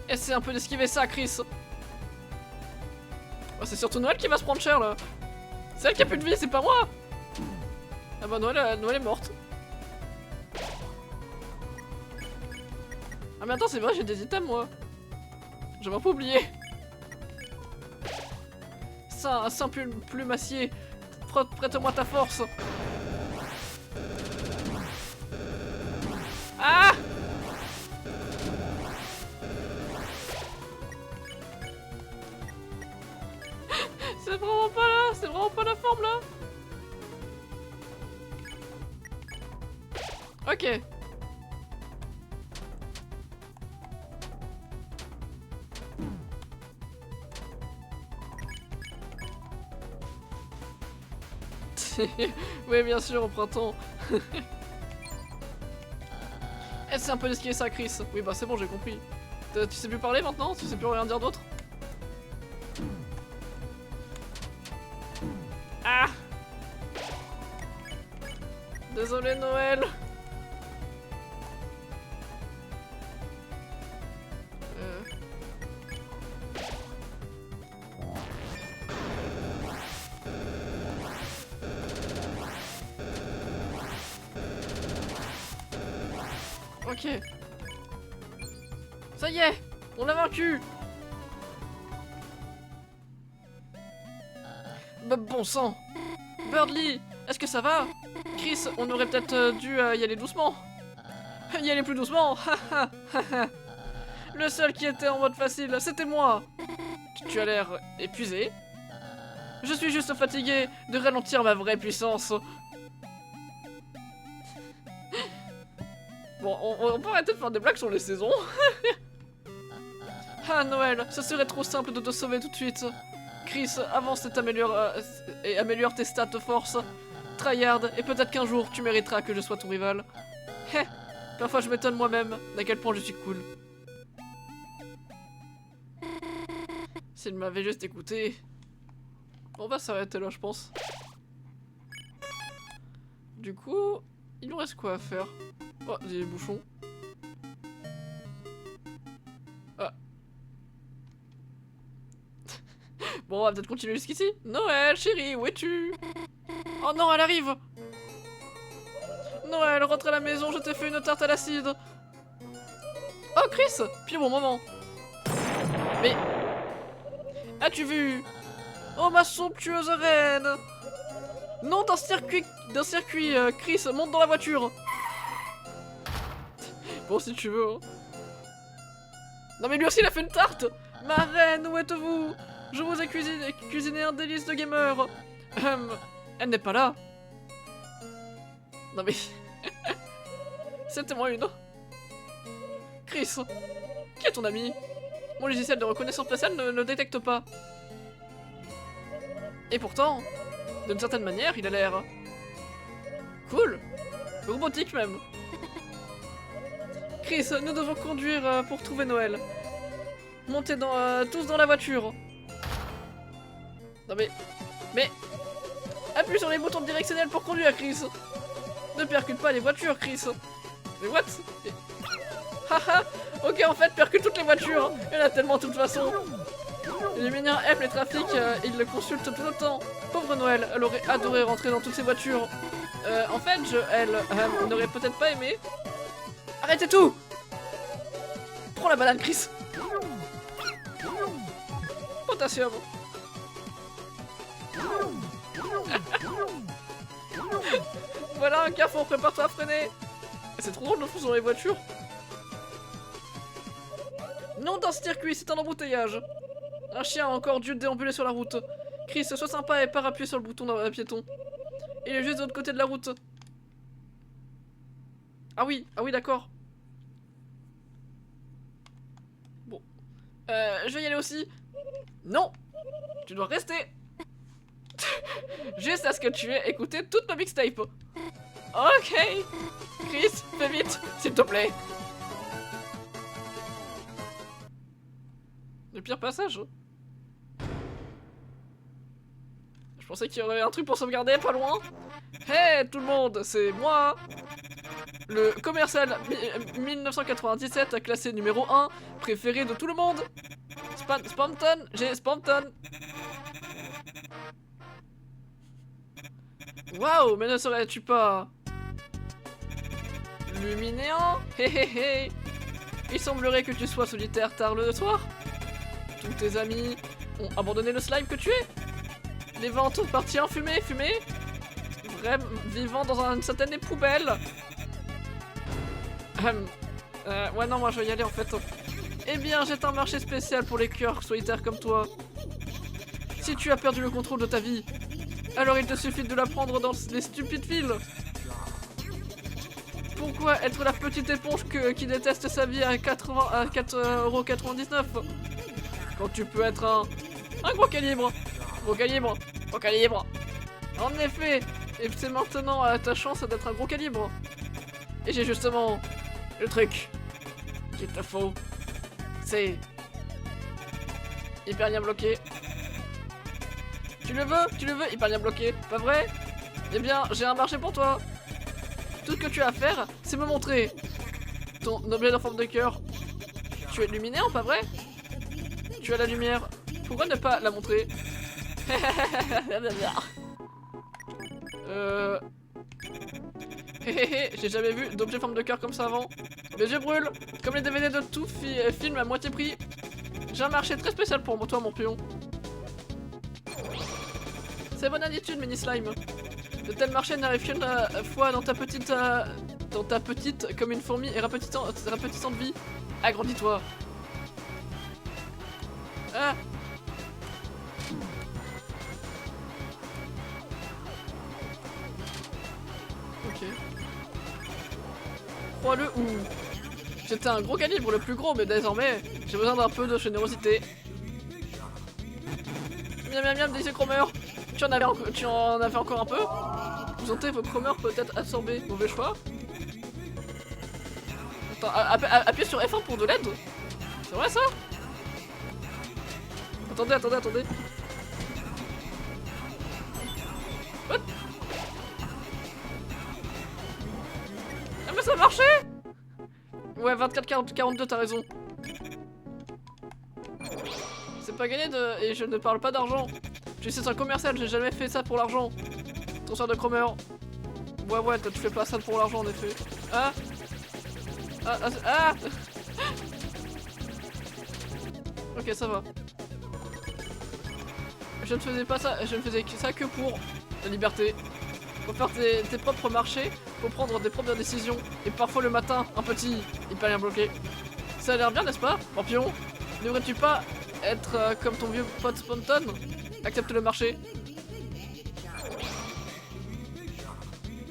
Essaie un peu d'esquiver ça, Chris. Oh, c'est surtout Noël qui va se prendre cher là. C'est elle qui a plus de vie, c'est pas moi. Ah bah Noël est morte. Ah mais attends, c'est vrai, j'ai des items moi. J'avais un peu oublié. Ça, un simple plumassier. Prête-moi ta force. Ah! C'est vraiment pas là, c'est vraiment pas la forme là. Ok. Oui, bien sûr, au printemps. C'est un peu d'esquiver ça, Chris. Oui, bah c'est bon, j'ai compris. Tu sais plus parler maintenant? Tu sais plus rien dire d'autre? Ah! Désolé, Noël. Ok. Ça y est, on l'a vaincu. Bah, bon sang. Birdly, est-ce que ça va? Chris, on aurait peut-être dû y aller doucement. Y aller plus doucement. Le seul qui était en mode facile, c'était moi. Tu as l'air épuisé. Je suis juste fatigué de ralentir ma vraie puissance. Bon, on peut arrêter de faire des blagues sur les saisons. Ah, Noël, ce serait trop simple de te sauver tout de suite. Chris, avance et améliore tes stats de force. Tryhard, et peut-être qu'un jour, tu mériteras que je sois ton rival. Hé, parfois je m'étonne moi-même d'à quel point je suis cool. S'il m'avait juste écouté... On va s'arrêter là, je pense. Du coup, il nous reste quoi à faire? Oh, des bouchons. Ah. Bon, on va peut-être continuer jusqu'ici. Noël, chérie, où es-tu? Oh non, elle arrive! Noël, rentre à la maison, je t'ai fait une tarte à l'acide. Oh, Chris! Puis bon moment. Mais... As-tu vu? Oh, ma somptueuse reine! Non, d'un circuit, Chris, monte dans la voiture. Bon, si tu veux. Hein. Non, mais lui aussi, il a fait une tarte. Ma reine, où êtes-vous? Je vous ai cuisiné un délice de gamer. Elle n'est pas là. Non, mais... C'était moi une. Chris, qui est ton ami? Mon logiciel de reconnaissance faciale ne le détecte pas. Et pourtant, d'une certaine manière, il a l'air... cool. Robotique même. Chris, nous devons conduire pour trouver Noël. Montez tous dans la voiture. Non mais... Appuie sur les boutons directionnels pour conduire, Chris. Ne percute pas les voitures, Chris. Mais what? Haha. Ok, en fait, percute toutes les voitures. Il y en a tellement de toute façon. Les mineurs aiment les trafics, ils le consultent tout le temps. Pauvre Noël, elle aurait adoré rentrer dans toutes ces voitures. En fait, elle n'aurait peut-être pas aimé. Arrêtez tout! Prends la banane, Chris. Potassium. Voilà un carrefour, prépare-toi à freiner. C'est trop drôle de foutre dans les voitures. Non, dans ce circuit, c'est un embouteillage. Un chien a encore dû déambuler sur la route. Chris, sois sympa et pars appuyer sur le bouton d'un piéton. Il est juste de l'autre côté de la route. Ah oui, d'accord. Bon. Je vais y aller aussi. Non! Tu dois rester. Juste à ce que tu aies écouté toute ma mixtape. Ok. Chris, fais vite, s'il te plaît. Le pire passage. Je pensais qu'il y aurait un truc pour sauvegarder pas loin. Hey tout le monde, c'est moi. Le commercial 1997 classé numéro 1, préféré de tout le monde. Spampton, j'ai Spampton. Waouh, mais ne serais-tu pas luminéant? Hé hé hé. Il semblerait que tu sois solitaire tard le soir. Tous tes amis ont abandonné le slime que tu es. Les ventes parties en fumée, vraiment vivant dans une certaine poubelle. Ouais non, moi je vais y aller en fait. Eh bien, j'ai un marché spécial pour les cœurs solitaires comme toi. Si tu as perdu le contrôle de ta vie, alors il te suffit de la prendre dans les stupides fils. Pourquoi être la petite éponge qui déteste sa vie à 4,99€ quand tu peux être un gros calibre. Gros calibre. En effet, et c'est maintenant ta chance d'être un gros calibre. Et j'ai justement le truc qu'il te faut. C'est hyperlien bloqué. Tu le veux, hyperlien bloqué, pas vrai? Eh bien, j'ai un marché pour toi. Tout ce que tu as à faire, c'est me montrer ton objet en forme de cœur. Tu es luminéant, pas vrai? Tu as la lumière. Pourquoi ne pas la montrer? J'ai jamais vu d'objet forme de cœur comme ça avant. Mes yeux brûlent. Comme les DVD de tout film à moitié prix. J'ai un marché très spécial pour toi, mon pion. C'est bonne attitude, mini slime. De tels marchés n'arrivent qu'une fois dans ta petite comme une fourmi et rapetissante vie. Agrandis-toi. Ah. Ok. Crois-le ou... J'étais un gros calibre, le plus gros, mais désormais, j'ai besoin d'un peu de générosité. Miam miam miam, des chromeurs. Tu en avais encore un peu? Vous sentez vos chromeurs peut-être absorbés. Mauvais choix. Attends, appuyez sur F1 pour de l'aide. C'est vrai ça? Attendez. What? Ah mais ça marchait! Ouais, 24-42, t'as raison. C'est pas gagné de... Et je ne parle pas d'argent. Je suis un commercial, j'ai jamais fait ça pour l'argent. Ton de Cromer. Ouais, toi tu fais pas ça pour l'argent en effet. Ah. Ok, ça va. Je ne faisais pas ça, je ne faisais ça que pour la liberté. Pour faire tes propres marchés, pour prendre des propres décisions. Et parfois le matin, un petit hyper bloqué. Ça a l'air bien, n'est-ce pas, Morpion? Ne devrais-tu pas être comme ton vieux pote Sponton? Accepte le marché.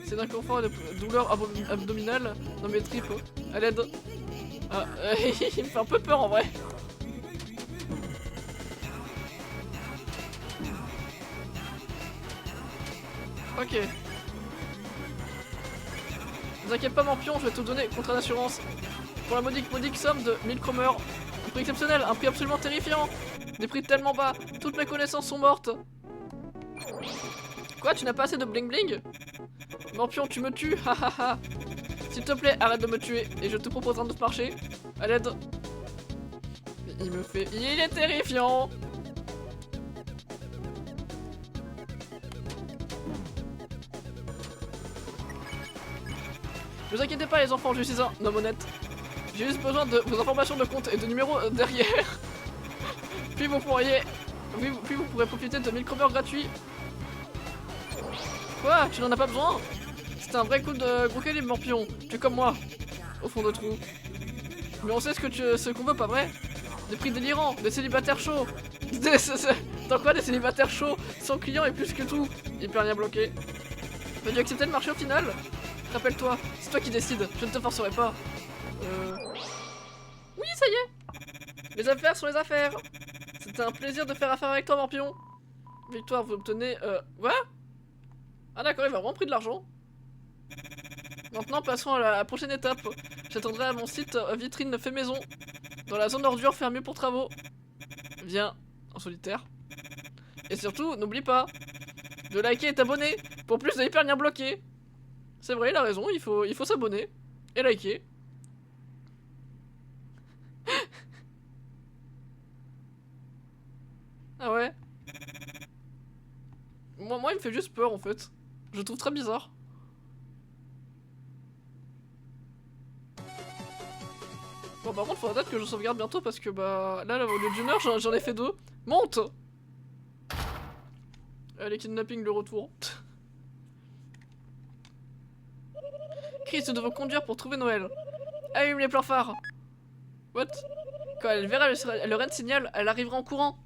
C'est d'inconfort et de douleur abdominale dans mes tripes. À l'aide. Ah, il me fait un peu peur en vrai. Ok. Ne t'inquiète pas, Morpion, je vais te donner contre l'assurance. Pour la modique somme de 1000 chromeurs. Un prix exceptionnel, un prix absolument terrifiant. Des prix tellement bas, toutes mes connaissances sont mortes. Quoi, tu n'as pas assez de bling bling? Morpion, tu me tues, hahaha. S'il te plaît, arrête de me tuer et je te propose un autre marché. À l'aide. Il me fait... Il est terrifiant. Ne vous inquiétez pas les enfants, je suis un homme honnête. J'ai juste besoin de vos informations de compte et de numéro derrière. Puis vous pourrez profiter de 1000 chromeurs gratuits. Quoi? Tu n'en as pas besoin? C'est un vrai coup de gros calibre, Morpion. Tu es comme moi, au fond de trou. Mais on sait ce qu'on veut, pas vrai? Des prix délirants, des célibataires chauds. Dans quoi des célibataires chauds? Son client est plus que tout. Hyper bien bloqué. Veux-tu accepter le marché au final? Rappelle-toi, c'est toi qui décides, je ne te forcerai pas. Oui, ça y est. Les affaires sont les affaires. C'était un plaisir de faire affaire avec toi, Morpion. Victoire, vous obtenez... Quoi? Ah d'accord, il m'a vraiment pris de l'argent. Maintenant, passons à la prochaine étape. J'attendrai à mon site vitrine fait maison. Dans la zone ordure fermée pour travaux. Viens, en solitaire. Et surtout, n'oublie pas de liker et t'abonner pour plus de hyper liens bloqués. C'est vrai, il a raison, il faut s'abonner et liker. Ah ouais. Moi, il me fait juste peur en fait. Je le trouve très bizarre. Bon, par contre, faudra peut-être que je sauvegarde bientôt parce que bah là au lieu d'une heure, j'en ai fait 2. Monte! Les kidnappings, le retour. Chris, nous devons conduire pour trouver Noël. Allume les plans phares. What? Quand elle verra le reine signal, elle arrivera en courant.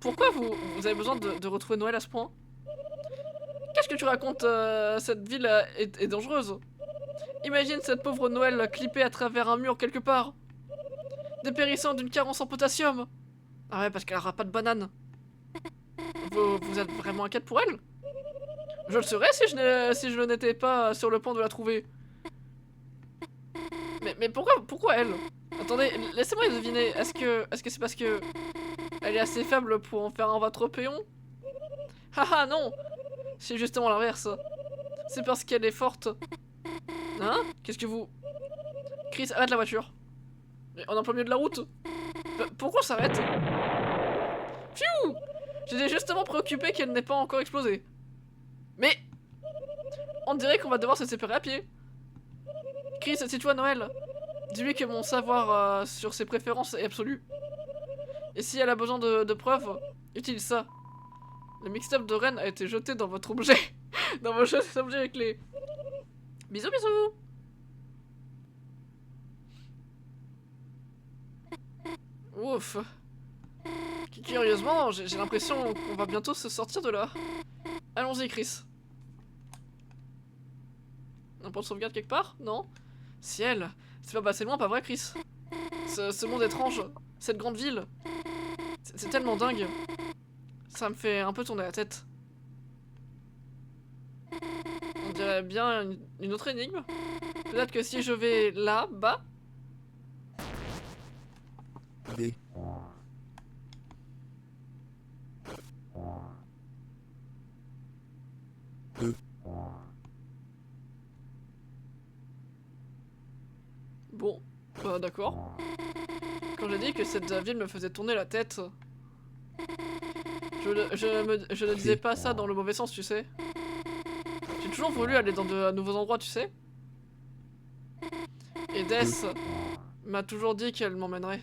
Pourquoi vous avez besoin de retrouver Noël à ce point? Qu'est-ce que tu racontes? Cette ville est dangereuse. Imagine cette pauvre Noël clippée à travers un mur quelque part. Dépérissant d'une carence en potassium. Ah ouais, parce qu'elle aura pas de banane. Vous êtes vraiment inquiète pour elle? Je le serais si je n'étais pas sur le point de la trouver. Mais pourquoi elle? Attendez, laissez-moi deviner. Est-ce que c'est parce que elle est assez faible pour en faire un vatropéon? Haha, non! C'est justement l'inverse. C'est parce qu'elle est forte. Hein? Qu'est-ce que vous... Chris, arrête la voiture. Mais on est en plein milieu de la route. Pourquoi on s'arrête? Pfiou! J'étais justement préoccupé qu'elle n'ait pas encore explosé. Mais... On dirait qu'on va devoir se séparer à pied. Chris, c'est toi Noël. Dis-lui que mon savoir sur ses préférences est absolu. Et si elle a besoin de preuves, utilise ça. Le mixtape de Ren a été jeté dans votre objet. Dans vos objets clés. Bisous, bisous. Ouf. Curieusement, j'ai l'impression qu'on va bientôt se sortir de là. Allons-y, Chris. Un point de sauvegarde quelque part? Non? Ciel, c'est pas passé loin, pas vrai, Chris? Ce monde étrange, cette grande ville, c'est tellement dingue. Ça me fait un peu tourner la tête. On dirait bien une autre énigme. Peut-être que si je vais là-bas... D. E. Bon, bah d'accord. Quand j'ai dit que cette ville me faisait tourner la tête... Je ne disais pas ça dans le mauvais sens, tu sais. J'ai toujours voulu aller dans de nouveaux endroits, tu sais. Et Death m'a toujours dit qu'elle m'emmènerait.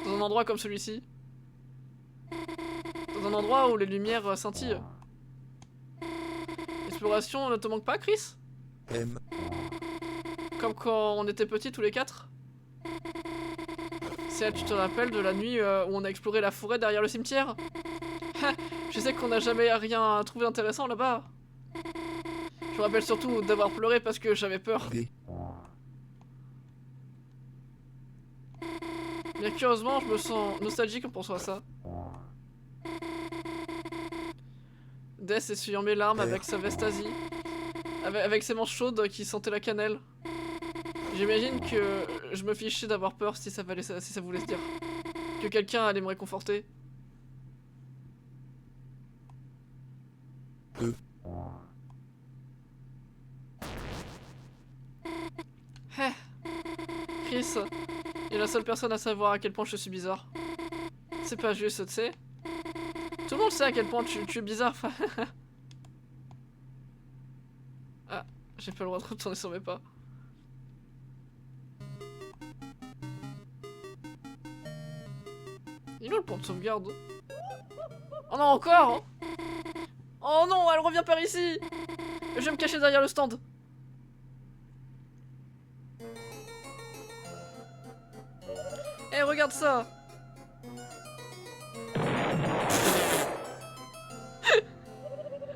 Dans un endroit comme celui-ci. Dans un endroit où les lumières scintillent. L'exploration ne te manque pas, Chris? M. Comme quand on était petits tous les quatre. Si tu te rappelles de la nuit où on a exploré la forêt derrière le cimetière? Je sais qu'on n'a jamais rien trouvé intéressant là-bas. Je me rappelle surtout d'avoir pleuré parce que j'avais peur. D. Bien curieusement, je me sens nostalgique en pensant à ça. Death essuyant mes larmes avec sa veste Asie. Avec ses manches chaudes qui sentaient la cannelle. J'imagine que je me fichais d'avoir peur si ça voulait se dire. Que quelqu'un allait me réconforter. E. Hé, Chris est la seule personne à savoir à quel point je suis bizarre. C'est pas juste, tu sais. Tout le monde sait à quel point tu es bizarre. Ah, j'ai pas le droit de retourner sur mes pas. Il est où le point de sauvegarde? Oh non, encore! Oh non, elle revient par ici! Je vais me cacher derrière le stand. Eh, regarde ça!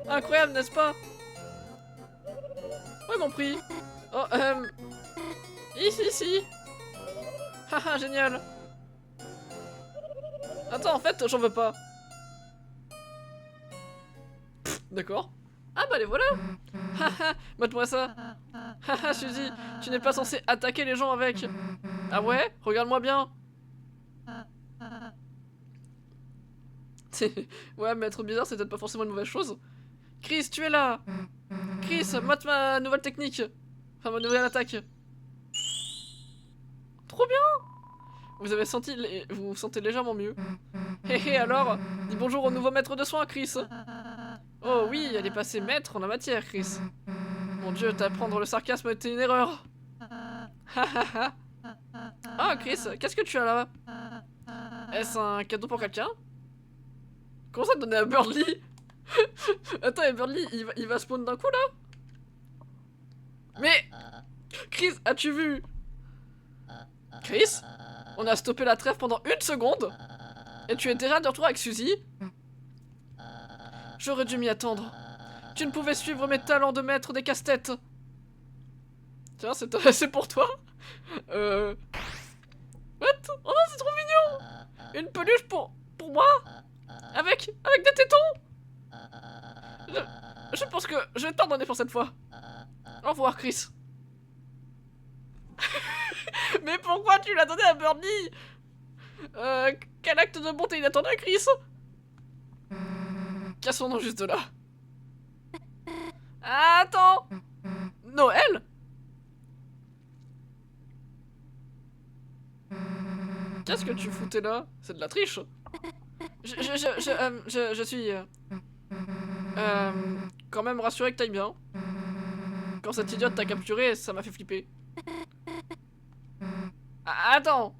Incroyable, n'est-ce pas? Ouais, mon prix. Oh, Ici. Haha, génial. Attends, en fait, j'en veux pas. D'accord. Ah bah les voilà. Haha, mate-moi ça. Haha, Suzy, tu n'es pas censé attaquer les gens avec. Ah ouais? Regarde-moi bien. Ouais, mais être bizarre, c'est peut-être pas forcément une mauvaise chose. Chris, tu es là. Chris, mate ma nouvelle technique. Enfin, ma nouvelle attaque. Trop bien. Vous avez senti... Vous vous sentez légèrement mieux. Hé hé, alors, dis bonjour au nouveau maître de soins, Chris. Oh oui, elle est passée maître en la matière, Chris. Mon dieu, t'apprendre le sarcasme était une erreur. Ah, Chris, qu'est-ce que tu as là? Est-ce un cadeau pour quelqu'un? Comment ça te donner à Birdly? Attends, et Birdly, il va spawn d'un coup, là? Mais... Chris, as-tu vu? Chris? On a stoppé la trêve pendant 1 seconde? Et tu es déjà de retour avec Suzy? J'aurais dû m'y attendre. Tu ne pouvais suivre mes talents de maître des casse-têtes. Tiens, c'est pour toi. What? Oh non, c'est trop mignon. Une peluche pour moi? Avec des tétons? Je pense que je vais t'en donner pour cette fois. Au revoir, Chris. Mais pourquoi tu l'as donné à Birdly? Quel acte de bonté inattendu, Chris? Cassons-nous juste de là. Attends! Noël? Qu'est-ce que tu foutais là? C'est de la triche. Je suis... quand même rassuré que t'ailles bien. Quand cette idiote t'a capturé, ça m'a fait flipper. Attends.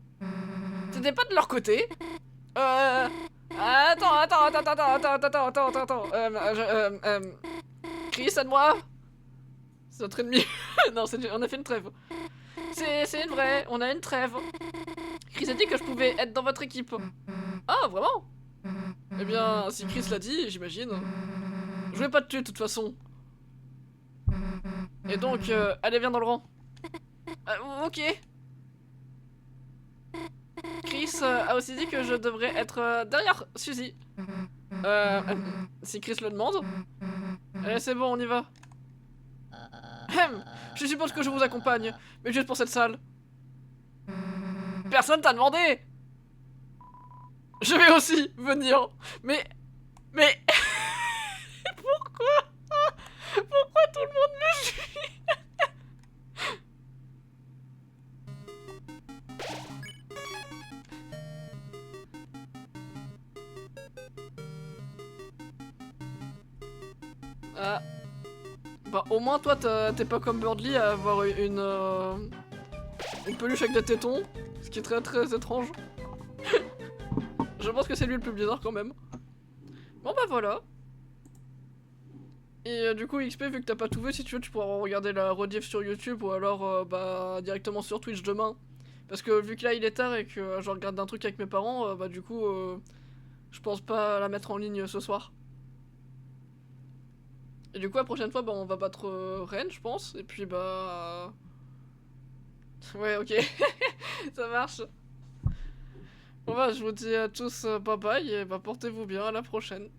T'étais pas de leur côté? Attends. Chris, aide-moi. C'est notre ennemi. Non, on a fait une trêve. C'est une vraie, on a une trêve. Chris a dit que je pouvais être dans votre équipe. Ah, vraiment? Eh bien, si Chris l'a dit, j'imagine. Je vais pas te tuer de toute façon. Et donc, allez, viens dans le rang. Ok. Chris a aussi dit que je devrais être derrière Suzy. Si Chris le demande. Allez, c'est bon, on y va. Je suppose que je vous accompagne, mais juste pour cette salle. Personne t'a demandé. Je vais aussi venir. Mais... Pourquoi? Pourquoi tout le monde me suit? Ah. Bah au moins toi t'es pas comme Birdly à avoir une peluche avec des tétons. Ce qui est très très étrange. Je pense que c'est lui le plus bizarre quand même. Bon bah voilà. Et du coup XP, vu que t'as pas tout vu, si tu veux tu pourras regarder la rediff sur YouTube ou alors bah directement sur Twitch demain. Parce que vu que là il est tard et que je regarde un truc avec mes parents, bah du coup je pense pas la mettre en ligne ce soir. Et du coup la prochaine fois bah on va battre Ren je pense. Et puis bah... Ouais ok. Ça marche. Bon bah je vous dis à tous bye bye et bah portez-vous bien, à la prochaine.